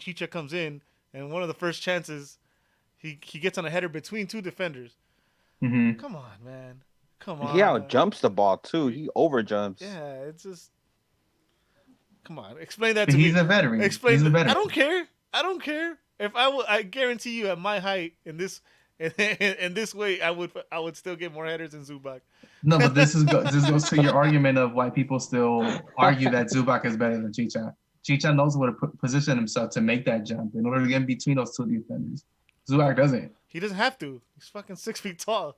Chicha comes in, and one of the first chances, he gets on a header between two defenders. Mm-hmm. Come on, man. Come on. He out jumps the ball too. He over jumps. Yeah, it's just. Come on, explain that to me. He's a veteran. He's a veteran. I don't care. If I guarantee you, at my height, in this way, I would still get more headers than Zubac. No, but this goes to your argument of why people still argue that Zubac is better than Chicha. Chicha knows where to position himself to make that jump in order to get in between those two defenders. Zubac doesn't. He doesn't have to. He's fucking 6 feet tall.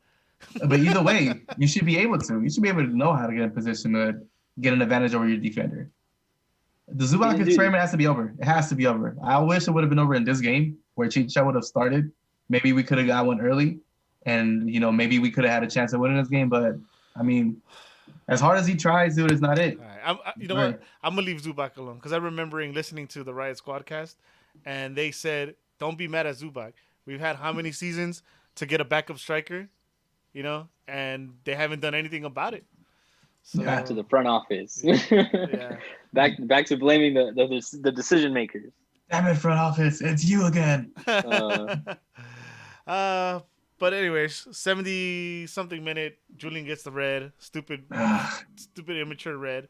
But either way, you should be able to. You should be able to know how to get in position to get an advantage over your defender. The Zubac experiment has to be over. It has to be over. I wish it would have been over in this game where Chicha would have started. Maybe we could have got one early, and maybe we could have had a chance of winning this game. But I mean, as hard as he tries, dude, it's not it. All right. You know what? I'm gonna leave Zubac alone because I'm remembering listening to the Riot Squadcast, and they said, "Don't be mad at Zubac. We've had how many seasons to get a backup striker, and they haven't done anything about it." So, back to the front office. Yeah. Back to blaming the decision makers. Damn it, front office! It's you again. But anyways, 70-something minute, Julian gets the red, stupid immature red,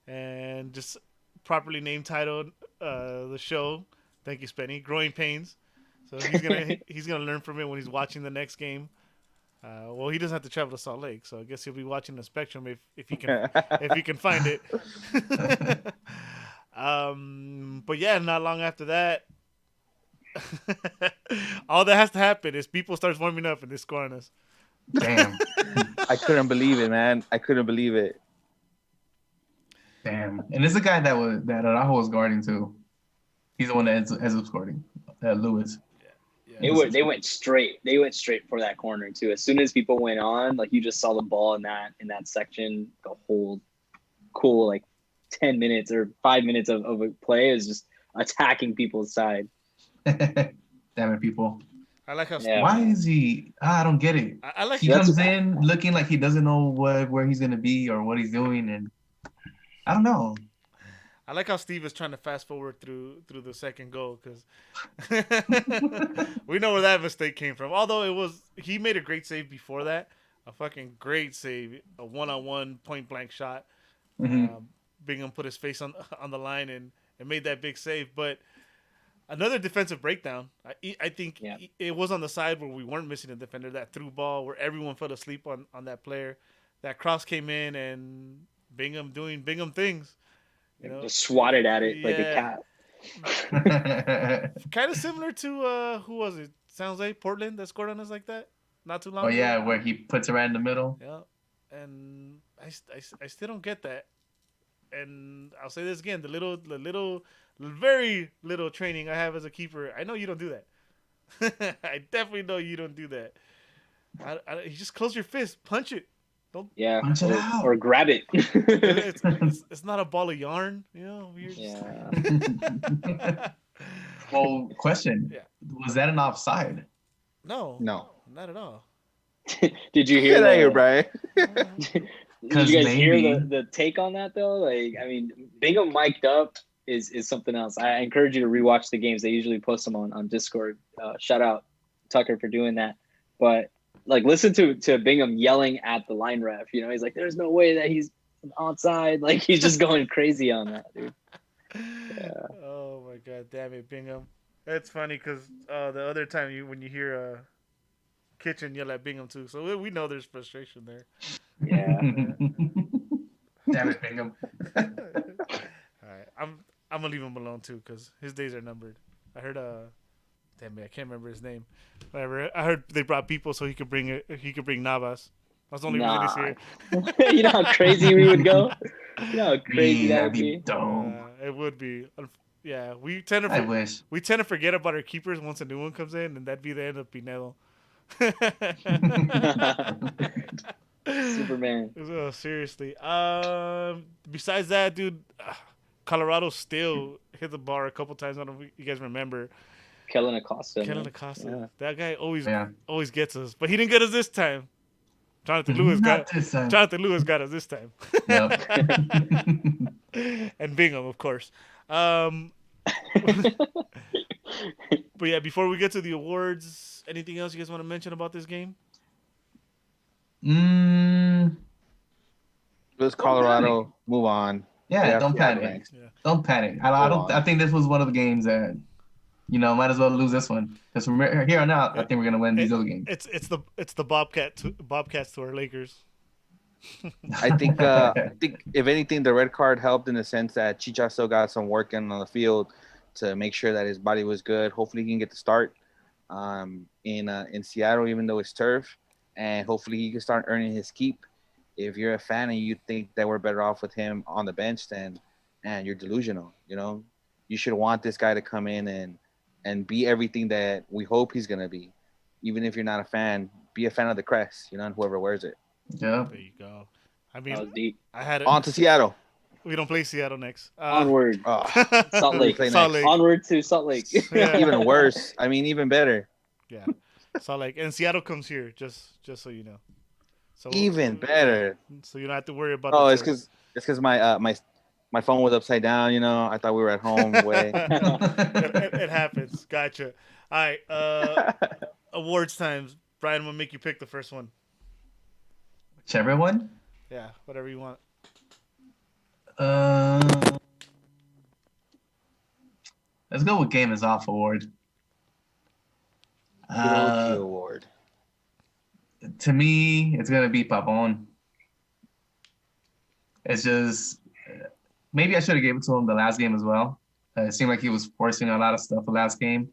and just properly name titled the show. Thank you, Spenny. Growing Pains. So he's gonna learn from it when he's watching the next game. Well, he doesn't have to travel to Salt Lake, so I guess he'll be watching the Spectrum if he can find it. But yeah, not long after that, all that has to happen is people start warming up and they're scoring us. Damn. I couldn't believe it, man. I couldn't believe it. Damn. And this is a guy that Araujo was guarding too. He's the one that ends up scoring. Lewis. They went straight. They went straight for that corner too. As soon as people went on, like you just saw the ball in that section, the whole cool 10 minutes or 5 minutes of a play is just attacking people's side. Damn it, people. I like how. Yeah. Why is he? I don't get it. I like he comes in looking like he doesn't know where he's gonna be or what he's doing, and I don't know. I like how Steve is trying to fast forward through the second goal because we know where that mistake came from. Although he made a great save before that, a fucking great save, a one-on-one point-blank shot. Mm-hmm. Bingham put his face on the line and made that big save. But another defensive breakdown. I think it was on the side where we weren't missing a defender. That through ball where everyone fell asleep on that player. That cross came in and Bingham doing Bingham things. Just swatted at it like a cat. Kind of similar to who was it? San Jose, Portland that scored on us like that not too long ago. Oh yeah, where he puts it right in the middle. Yeah, and I still don't get that. And I'll say this again: the very little training I have as a keeper, I know you don't do that. I definitely know you don't do that. You just close your fist, punch it. Yeah, Punch it out. or grab it. It's not a ball of yarn, you know. Yeah. Well, question: Yeah. Was that an offside? No, No. not at all. Did you hear Get out of here, the? Brian. Did you guys hear maybe. the take on that though? Like, I mean, Bingham mic'd up is something else. I encourage you to rewatch the games. They usually post them on Discord. Shout out Tucker for doing that. But like, listen to Bingham yelling at the line ref. You know, he's like, "There's no way that he's onside." Like, he's just going crazy on that, dude. Yeah. Oh my god, damn it, Bingham. It's funny because the other time when you hear Kitchen yell at Bingham too, so we know there's frustration there. Yeah. Damn it, Bingham. All right, I'm gonna leave him alone too because his days are numbered. I heard damn it, I can't remember his name. Whatever. I heard they brought people so he could bring Navas. That's the only reason he's here. You know how crazy we would go. You know how crazy that would be. Dope. It would be. Yeah, we tend to. I wish. We tend to forget about our keepers once a new one comes in, and that'd be the end of Pinedo. Superman. Oh, seriously. Besides that, dude, Colorado still hit the bar a couple times. I don't know if you guys remember. Kellen Acosta. Kellen man. Acosta. Yeah. That guy always gets us, but he didn't get us this time. Jonathan Lewis Not this time. Jonathan Lewis got us this time. Yep. And Bingham, of course. But yeah, before we get to the awards, anything else you guys want to mention about this game? It was Colorado. Move on. Yeah, don't Yeah, panic. Yeah. Don't panic. I think this was one of the games that, might as well lose this one because from here on out, I think we're gonna win these other games. It's the Bobcats to our Lakers. I think if anything, the red card helped in the sense that Chicha still got some work in on the field to make sure that his body was good. Hopefully, he can get the start in Seattle, even though it's turf, and hopefully he can start earning his keep. If you're a fan and you think that we're better off with him on the bench, then you're delusional. You know, you should want this guy to come in and be everything that we hope he's gonna be. Even if you're not a fan, be a fan of the crest, and whoever wears it. Yeah. There you go. I That was mean, deep. I had it. On to Seattle. We don't play Seattle next. Onward. Oh, Salt Lake. play Salt next. Lake. Onward to Salt Lake. Yeah. Even worse. I mean, even better. Yeah. Salt Lake. And Seattle comes here, just so you know. So Even better. So you don't have to worry about. Oh, the it's turf. because my phone was upside down. I thought we were at home. Way. it happens. Gotcha. All right. Awards times. Brian, will make you pick the first one. Whichever one. Yeah, whatever you want. Let's go with Game is Off award. Award. To me, it's gonna be Pavon. It's just maybe I should have gave it to him the last game as well. It seemed like he was forcing a lot of stuff the last game.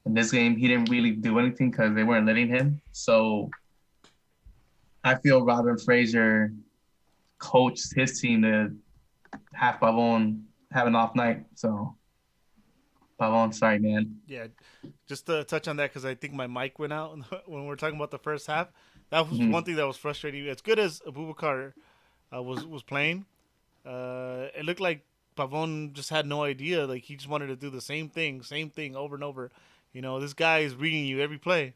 In this game, he didn't really do anything because they weren't letting him. So I feel Robin Fraser coached his team to have Pavon have an off night. So Pavon, sorry, man. Yeah, just to touch on that because I think my mic went out when we were talking about the first half. That was one thing that was frustrating. As good as Abubakar was playing, it looked like Pavon just had no idea. Like he just wanted to do the same thing over and over. This guy is reading you every play.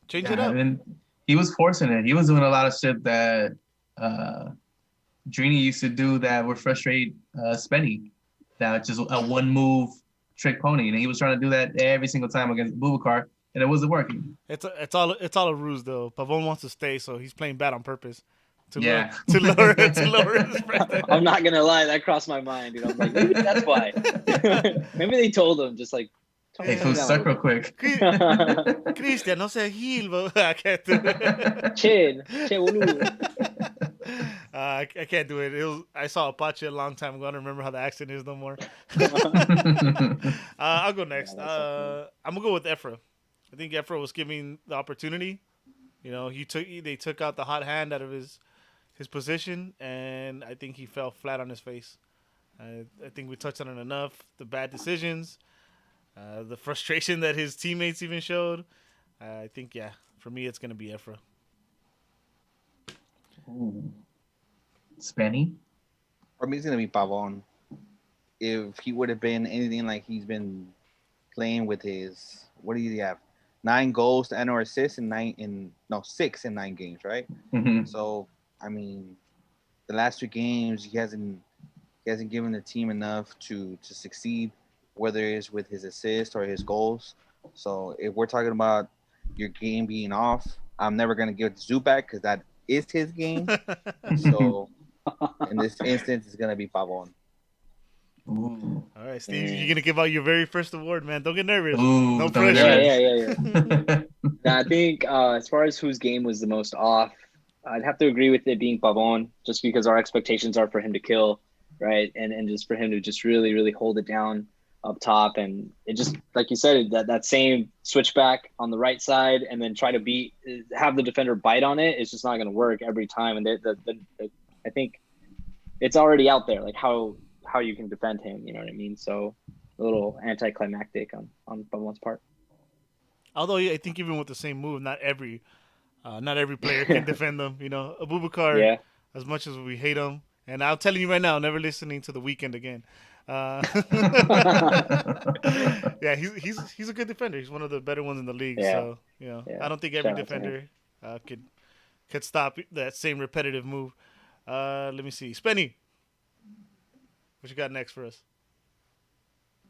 Change it up. And he was forcing it. He was doing a lot of shit that Drini used to do that would frustrate Spenny. That just a one move trick pony, and he was trying to do that every single time against Bubakar, and it wasn't working. It's all a ruse though. Pavon wants to stay, so he's playing bad on purpose. To lower his breath. I'm not gonna lie, that crossed my mind, dude. I'm like, maybe that's why. Maybe they told him just like. Hey, who's stuck real quick? Christian, no se gil, I can't do it. Che, boludo. I can't do it. I saw Apache a long time ago. I don't remember how the accent is no more. I'll go next. I'm gonna go with Efra. I think Efra was giving the opportunity. They took out the hot hand out of his position, and I think he fell flat on his face. I think we touched on it enough. The bad decisions, the frustration that his teammates even showed. I think, for me, it's gonna be Efra. Ooh. Spenny? For me, it's gonna be Pavon. If he would have been anything like he's been playing with his, what do you have? 9 goals and or assists in 6 in 9 games, right? Mm-hmm. So I mean, the last 2 games he hasn't given the team enough to succeed, whether it's with his assists or his goals. So if we're talking about your game being off, I'm never gonna give it to Zubac because that is his game. So in this instance, it's gonna be Pavon. Ooh. All right, Steve, you're gonna give out your very first award, man. Don't get nervous. Ooh, No don't get pressure. nervous. Yeah. Now, I think as far as whose game was the most off, I'd have to agree with it being Pavon, just because our expectations are for him to kill, right? And just for him to just really, really hold it down up top. And it just, like you said, that same switchback on the right side and then try to have the defender bite on it, it's just not going to work every time. And I think it's already out there, like how you can defend him, you know what I mean? So a little anticlimactic on Pavon's part. Although I think even with the same move, not every player can defend them. You know, Abubakar, Yeah. as much as we hate him, and I'm telling you right now, never listening to The Weeknd again. Yeah, he's a good defender. He's one of the better ones in the league. Yeah. So Yeah. I don't think every Shout out to him. defender could stop that same repetitive move. Let me see, Spenny, what you got next for us?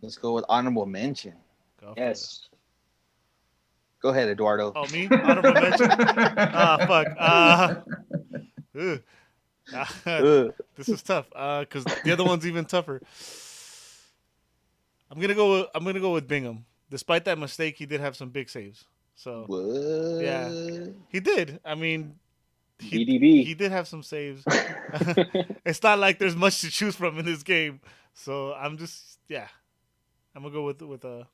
Let's go with honorable mention. Go for it. Yes. Go ahead, Eduardo. Oh, me? Honorable mention? Fuck. This is tough. Because the other one's even tougher. I'm gonna go with Bingham. Despite that mistake, he did have some big saves. So What? yeah, he did. I mean, BDB. he did have some saves. It's not like there's much to choose from in this game. So I'm gonna go with Bingham.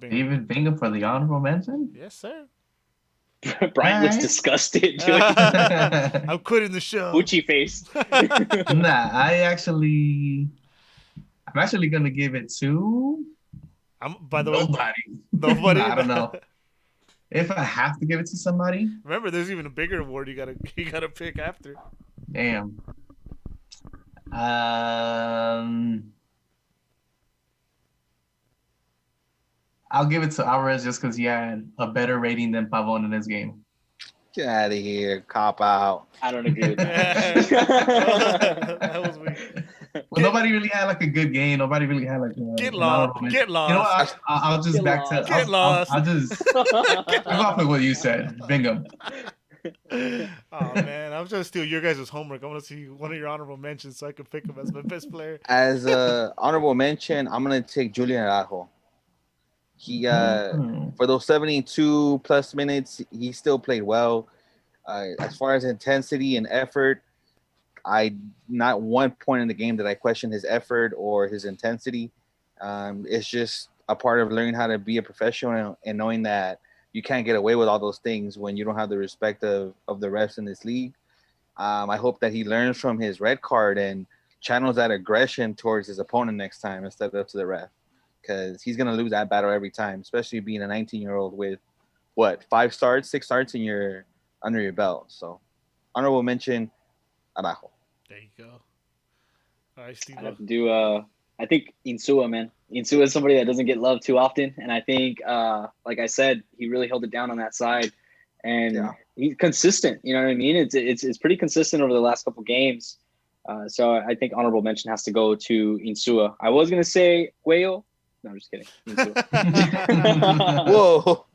David Bingham for the honorable mention? Yes, sir. Brian looks Alright. disgusted. Doing I'm quitting the show. Gucci face. Nah, I'm actually gonna give it to By the way, nobody. I don't know. If I have to give it to somebody, Remember, there's even a bigger award you gotta pick after. damn. I'll give it to Alvarez just because he had a better rating than Pavon in this game. Get out of here. Cop out. I don't agree with that. That was weak. Well, nobody really had like a good game. Nobody really had like Get an lost. honorable mention. Get You know lost. what? I'll just Get back lost. to. Get lost. I'll just I'll go off with what you said. Bingham. Oh man, I'm trying to steal your guys' homework. I want to see one of your honorable mentions so I can pick him as my best player. As a honorable mention, I'm gonna take Julian Araujo. He for those 72 plus minutes, he still played well. As far as intensity and effort, not one point in the game that I questioned his effort or his intensity. It's just a part of learning how to be a professional and knowing that you can't get away with all those things when you don't have the respect of the refs in this league. I hope that he learns from his red card and channels that aggression towards his opponent next time instead of to the ref, because he's gonna lose that battle every time, especially being a 19-year-old with 6 starts under your belt. So honorable mention, Araujo. There you go. All right, Steve. I have to do I think Insua, man. Insua is somebody that doesn't get loved too often. And I think like I said, he really held it down on that side. And he's consistent, you know what I mean? It's pretty consistent over the last couple games. So I think honorable mention has to go to Insua. I was gonna say Cuello. No, I'm just kidding. Whoa.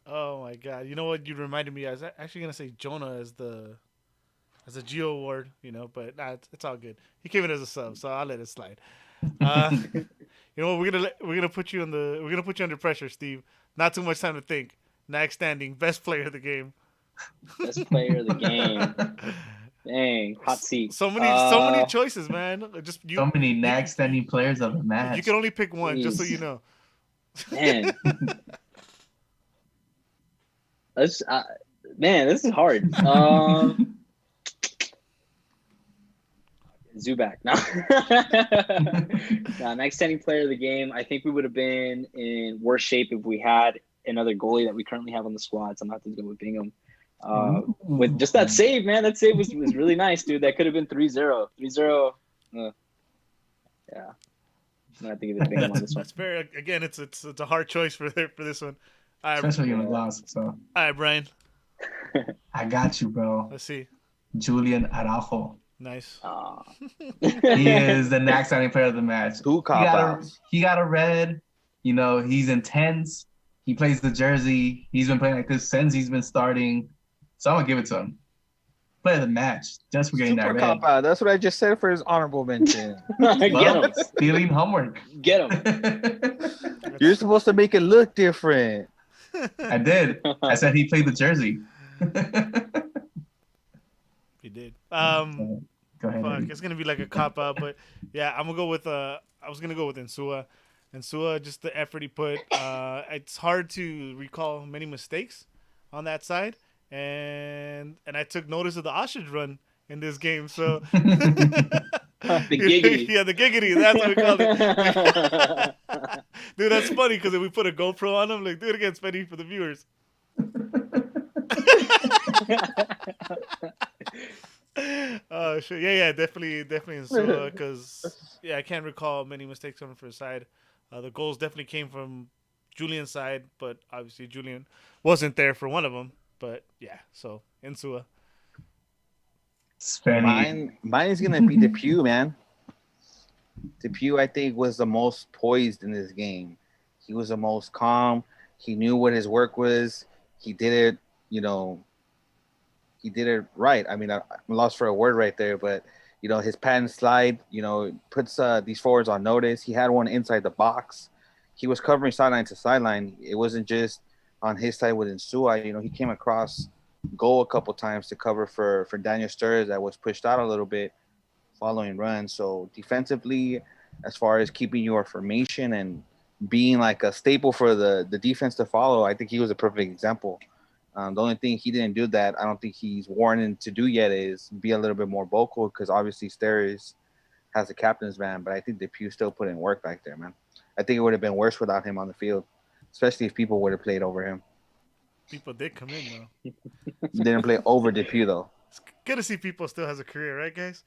Oh my God! You know what? You reminded me. I was actually gonna say Jonah as a Geo award, but it's all good. He came in as a sub, so I'll let it slide. You know what? We're gonna put you under pressure, Steve. Not too much time to think. Nag standing, best player of the game. Best player of the game. Dang, hot seat. So many choices, man. So many nag standing players of the match. You can only pick one, just so you know. Man. Man, this is hard. Zubac. No, next standing player of the game. I think we would have been in worse shape if we had another goalie that we currently have on the squad. So I'm going to have to go with Bingham. With just that save, man. That save was really nice, dude. That could have been 3-0. 3-0. Yeah. I'm gonna have to give it a big one on this one. That's fair. Again, it's a hard choice for this one. All right, Especially in the loss. So. All right, Brian. I got you, bro. Let's see. Julian Araujo. Nice. He is the next signing player of the match. He got a red. You know, he's intense. He plays the jersey. He's been playing like this since he's been starting. So I'm gonna give it to him. Player of the match, just for getting that red. Cop-out. That's what I just said for his honorable mention. Get him. Stealing homework. Get him. You're supposed to make it look different. I did. I said he played the jersey. He did. Go ahead. Fuck, it's gonna be like a cop out, but yeah, I'm gonna go with I was gonna go with Insua. Insua, just the effort he put. It's hard to recall many mistakes on that side, and I took notice of the ostrich run in this game. So The giggity. Yeah, the giggity. That's what we call it. Dude, that's funny because if we put a GoPro on him, like, do it again, Spenny, for the viewers. Oh shit! Yeah, definitely Insua, because I can't recall many mistakes coming from his side. The goals definitely came from Julian's side, but obviously Julian wasn't there for one of them. But yeah, so Insua. Mine is gonna be Depew, man. Depew, I think, was the most poised in this game. He was the most calm. He knew what his work was. He did it, he did it right. I mean, I'm lost for a word right there, but his patent slide, puts these forwards on notice. He had one inside the box. He was covering sideline to sideline. It wasn't just on his side with Insua. He came across goal a couple times to cover for Daniel Sturridge that was pushed out a little bit following runs. So defensively, as far as keeping your formation and being like a staple for the defense to follow, I think he was a perfect example. The only thing he didn't do that I don't think he's warranted to do yet is be a little bit more vocal, because obviously Sturridge has the captain's van, but I think Depew still put in work back there, man. I think it would have been worse without him on the field, especially if people would have played over him. People did come in though. Didn't play over Depew though. It's good to see people still has a career, right, guys?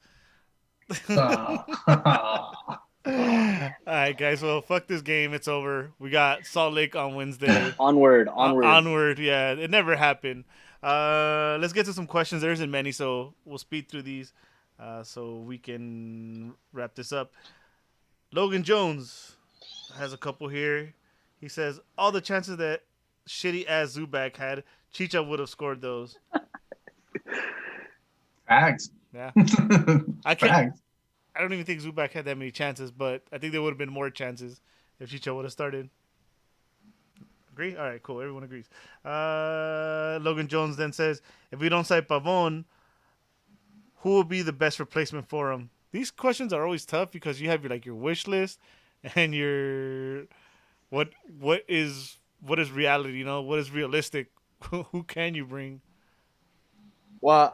All right, guys. Well, fuck this game. It's over. We got Salt Lake on Wednesday. Onward. Yeah, it never happened. Let's get to some questions. There isn't many, so we'll speed through these so we can wrap this up. Logan Jones has a couple here. He says, all the chances that shitty-ass Zubac had, Chicha would have scored those. Facts. Yeah. Facts. I don't even think Zubac had that many chances, but I think there would have been more chances if Chicha would have started. Agree? All right, cool. Everyone agrees. Logan Jones then says, if we don't sign Pavon, who will be the best replacement for him? These questions are always tough because you have your wish list and your what is reality, what is realistic? Who can you bring? Well,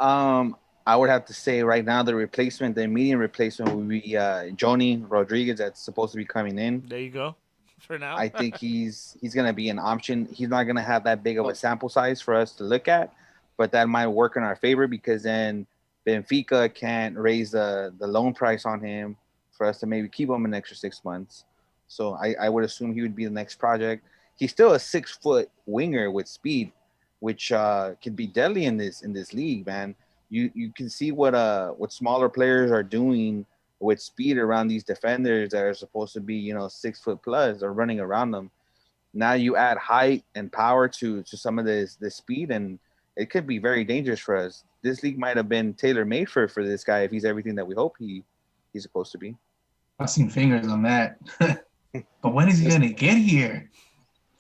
I would have to say right now the immediate replacement would be Joni Rodriguez, that's supposed to be coming in. There you go. For now. I think he's going to be an option. He's not going to have that big of a sample size for us to look at, but that might work in our favor because then Benfica can't raise the loan price on him for us to maybe keep him an extra 6 months. So I would assume he would be the next project. He's still a 6-foot winger with speed, which can be deadly in this league, man. You can see what smaller players are doing with speed around these defenders that are supposed to be 6 foot plus or running around them. Now you add height and power to some of this speed, and it could be very dangerous for us. This league might have been tailor made for this guy if he's everything that we hope he's supposed to be. I've seen fingers on that. But when is he gonna get here?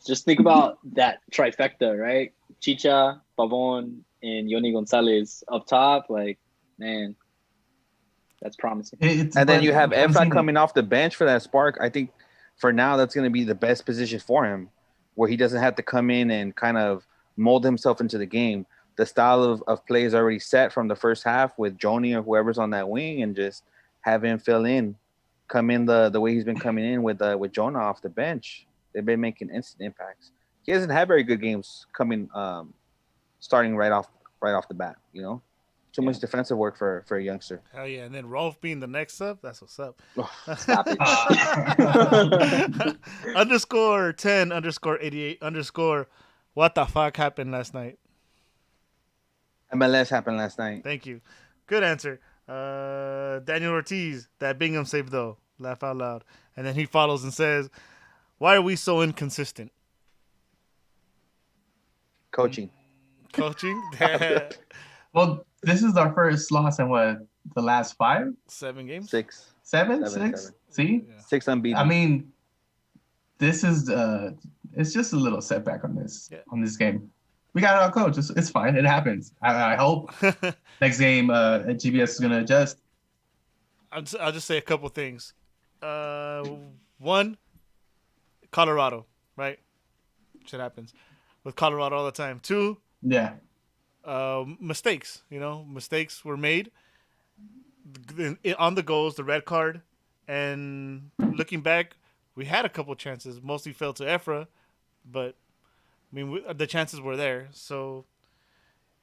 Just think about that trifecta, right? Chicha, Pavon, and Yoni Gonzalez up top. Like, man, that's promising. And then you have Efra coming off the bench for that spark. I think for now that's going to be the best position for him, where he doesn't have to come in and kind of mold himself into the game. The style of play is already set from the first half with Joni or whoever's on that wing, and just have him come in the way he's been coming in with Jonah off the bench. They've been making instant impacts. He hasn't had very good games starting right off right off the bat. You know, too much defensive work for a youngster. Hell yeah! And then Rolf being the next sub, that's what's up. Stop it. Underscore 10 underscore 88 underscore. What the fuck happened last night? MLS happened last night. Thank you. Good answer. Daniel Ortiz, that Bingham save though. Laugh out loud. And then he follows and says, "Why are we so inconsistent?" Coaching. Coaching. Well, this is our first loss in what, the last 5? 7 games. Six. Seven? Seven. See? Yeah. 6 unbeaten. I mean, this is it's just a little setback on this game. We got our coach. It's fine. It happens. I hope next game GBS is gonna adjust. I'll just say a couple things. One, Colorado, right? Shit happens with Colorado all the time. 2, Yeah. mistakes. Mistakes were made on the goals, the red card, and looking back, we had a couple chances. Mostly fell to Efra, but I mean the chances were there. So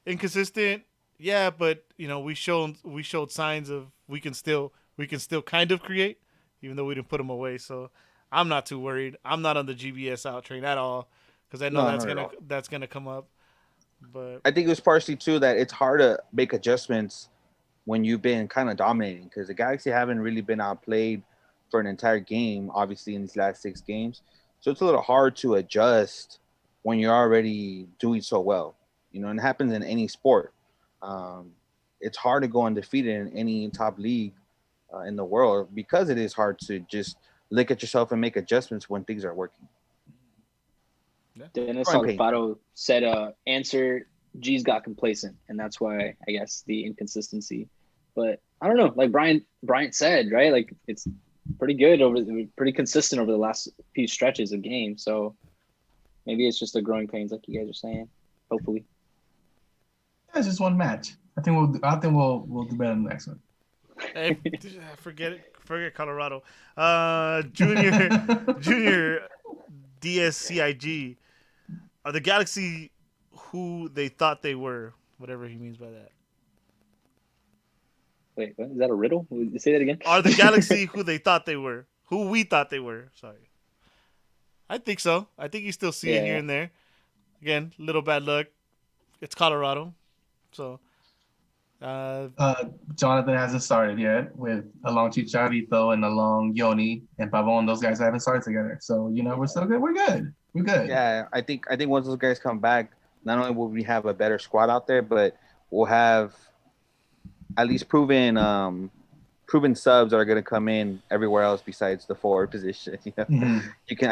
inconsistent, yeah, but we showed signs of we can still kind of create, even though we didn't put them away. So I'm not too worried. I'm not on the GBS out train at all because I know that's gonna come up. But I think it was partially too that it's hard to make adjustments when you've been kind of dominating, because the Galaxy haven't really been outplayed for an entire game, obviously in these last 6 games. So it's a little hard to adjust when you're already doing so well, and it happens in any sport. It's hard to go undefeated in any top league in the world, because it is hard to just look at yourself and make adjustments when things are working. Dennis Alfaro said, answer, G's got complacent, and that's why I guess the inconsistency. But I don't know, like Bryant said, right? Like it's pretty good pretty consistent over the last few stretches of games. So maybe it's just the growing pains, like you guys are saying. Hopefully, it's just one match. I think we'll do better in the next one. Hey, forget Colorado. Junior DSCIG. Are the Galaxy who they thought they were? Whatever he means by that. Wait, what? Is that a riddle? Say that again. Are the Galaxy who they thought they were? Who we thought they were? Sorry. I think so. I think you still see it here and there. Again, little bad luck. It's Colorado, so. Jonathan hasn't started yet with along Chicharito and along Yoni and Pavon. Those guys haven't started together, so we're still good. We're good. Yeah, I think once those guys come back, not only will we have a better squad out there, but we'll have at least proven subs that are going to come in everywhere else besides the forward position. Mm-hmm. You can.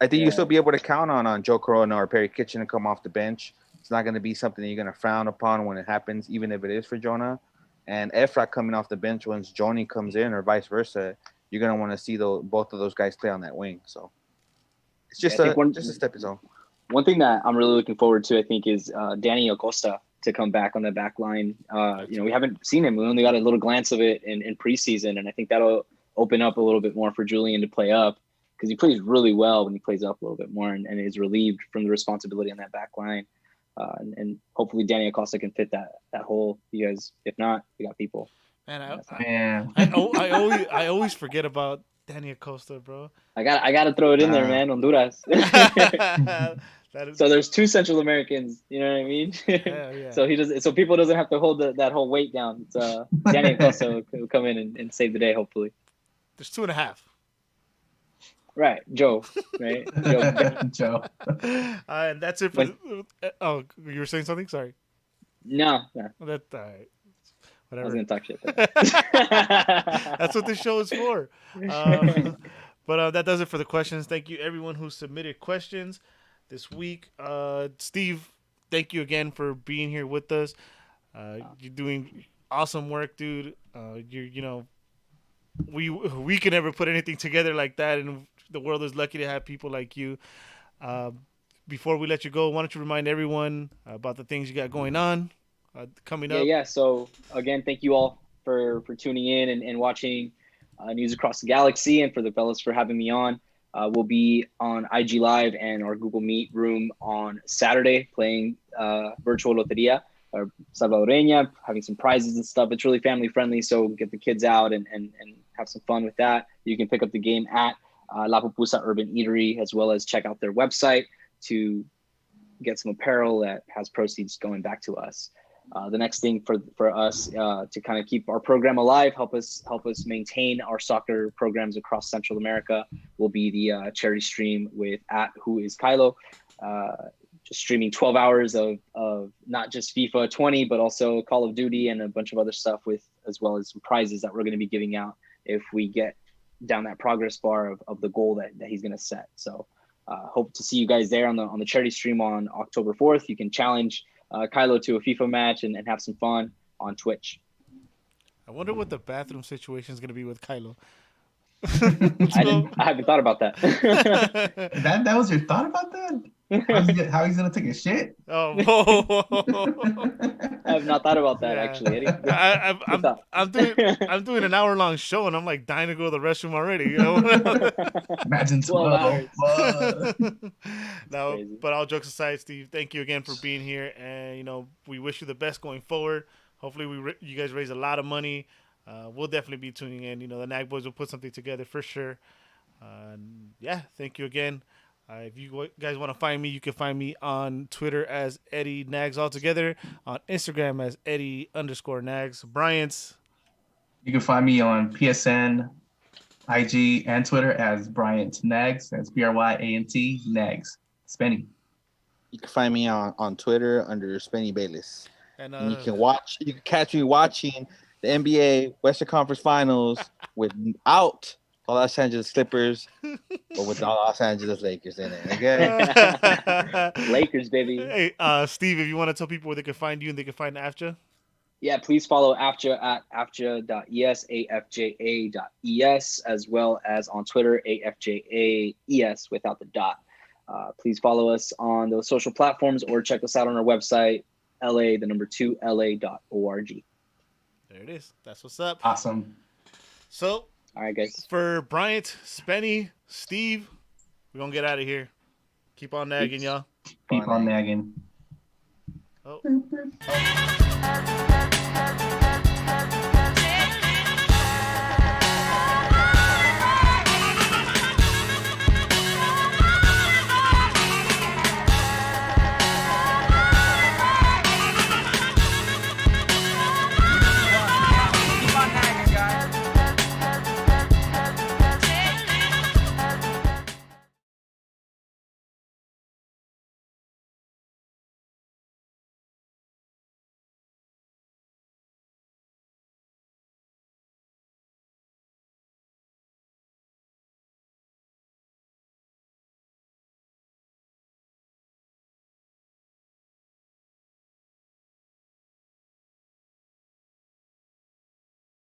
I think you'll still be able to count on Joe Corona or Perry Kitchen to come off the bench. It's not going to be something that you're going to frown upon when it happens, even if it is for Jonah. And Efra coming off the bench once Joni comes in, or vice versa, you're going to want to see both of those guys play on that wing. So it's just a stepping stone. One thing that I'm really looking forward to, I think, is Danny Acosta to come back on the back line. We haven't seen him. We only got a little glance of it in preseason, and I think that'll open up a little bit more for Julian to play up, because he plays really well when he plays up a little bit more and is relieved from the responsibility on that back line. And hopefully Danny Acosta can fit that hole. You guys, if not, we got people. Man, I always forget about Danny Acosta, bro. I got to throw it in there, man. Honduras. So there's 2 Central Americans. You know what I mean? Yeah. So people doesn't have to hold that whole weight down. So Danny Acosta will come in and save the day, hopefully. There's 2.5. Right, Joe. Right, Joe. And that's it for. You were saying something? Sorry. No. That whatever. I was gonna talk shit. That's what this show is for. But that does it for the questions. Thank you everyone who submitted questions this week. Steve, thank you again for being here with us. You're doing awesome work, dude. We can never put anything together like that, and the world is lucky to have people like you. Before we let you go, why don't you remind everyone about the things you got going on coming up? Yeah. So again, thank you all for tuning in and watching News Across the Galaxy, and for the fellas for having me on. We'll be on IG Live and our Google Meet room on Saturday playing virtual Loteria or Salvadoreña, having some prizes and stuff. It's really family friendly, so get the kids out and have some fun with that. You can pick up the game at La Pupusa Urban Eatery, as well as check out their website to get some apparel that has proceeds going back to us. The next thing for us to kind of keep our program alive, help us maintain our soccer programs across Central America, will be the charity stream with @WhoIsKylo, just streaming 12 hours of not just FIFA 20, but also Call of Duty and a bunch of other stuff, as well as some prizes that we're going to be giving out if we get down that progress bar of the goal that he's going to set. So hope to see you guys there on the charity stream on October 4th. You can challenge Kylo to a FIFA match and have some fun on Twitch. I wonder what the bathroom situation is going to be with Kylo. I haven't thought about that. that was your thought about that? How he's gonna take a shit? Oh, I have not thought about that actually, Eddie. I'm doing an hour-long show and I'm like dying to go to the restroom already. You know? Imagine 12 hours. No, but all jokes aside, Steve, thank you again for being here, and we wish you the best going forward. Hopefully, you guys raise a lot of money. We'll definitely be tuning in. The Nag Boys will put something together for sure. Yeah, thank you again. If you guys want to find me, you can find me on Twitter as Eddie Nags altogether, on Instagram as Eddie_Nags. Bryant's. You can find me on PSN, IG, and Twitter as Bryant Nags. That's BRYANT Nags. Spenny. You can find me on Twitter under Spenny Bayless. And you can catch me watching the NBA Western Conference Finals without the Los Angeles Clippers, but with the Los Angeles Lakers in it. Okay. Lakers, baby. Hey, Steve, if you want to tell people where they can find you and they can find AFJA. Yeah, please follow AFJA at afja.es, afja.es, as well as on Twitter, afjaes without the dot. Please follow us on those social platforms or check us out on our website, la2la.org. There it is. That's what's up. Awesome. So, all right, guys. For Bryant, Spenny, Steve, we're going to get out of here. Keep on nagging, y'all. Keep on nagging. Oh.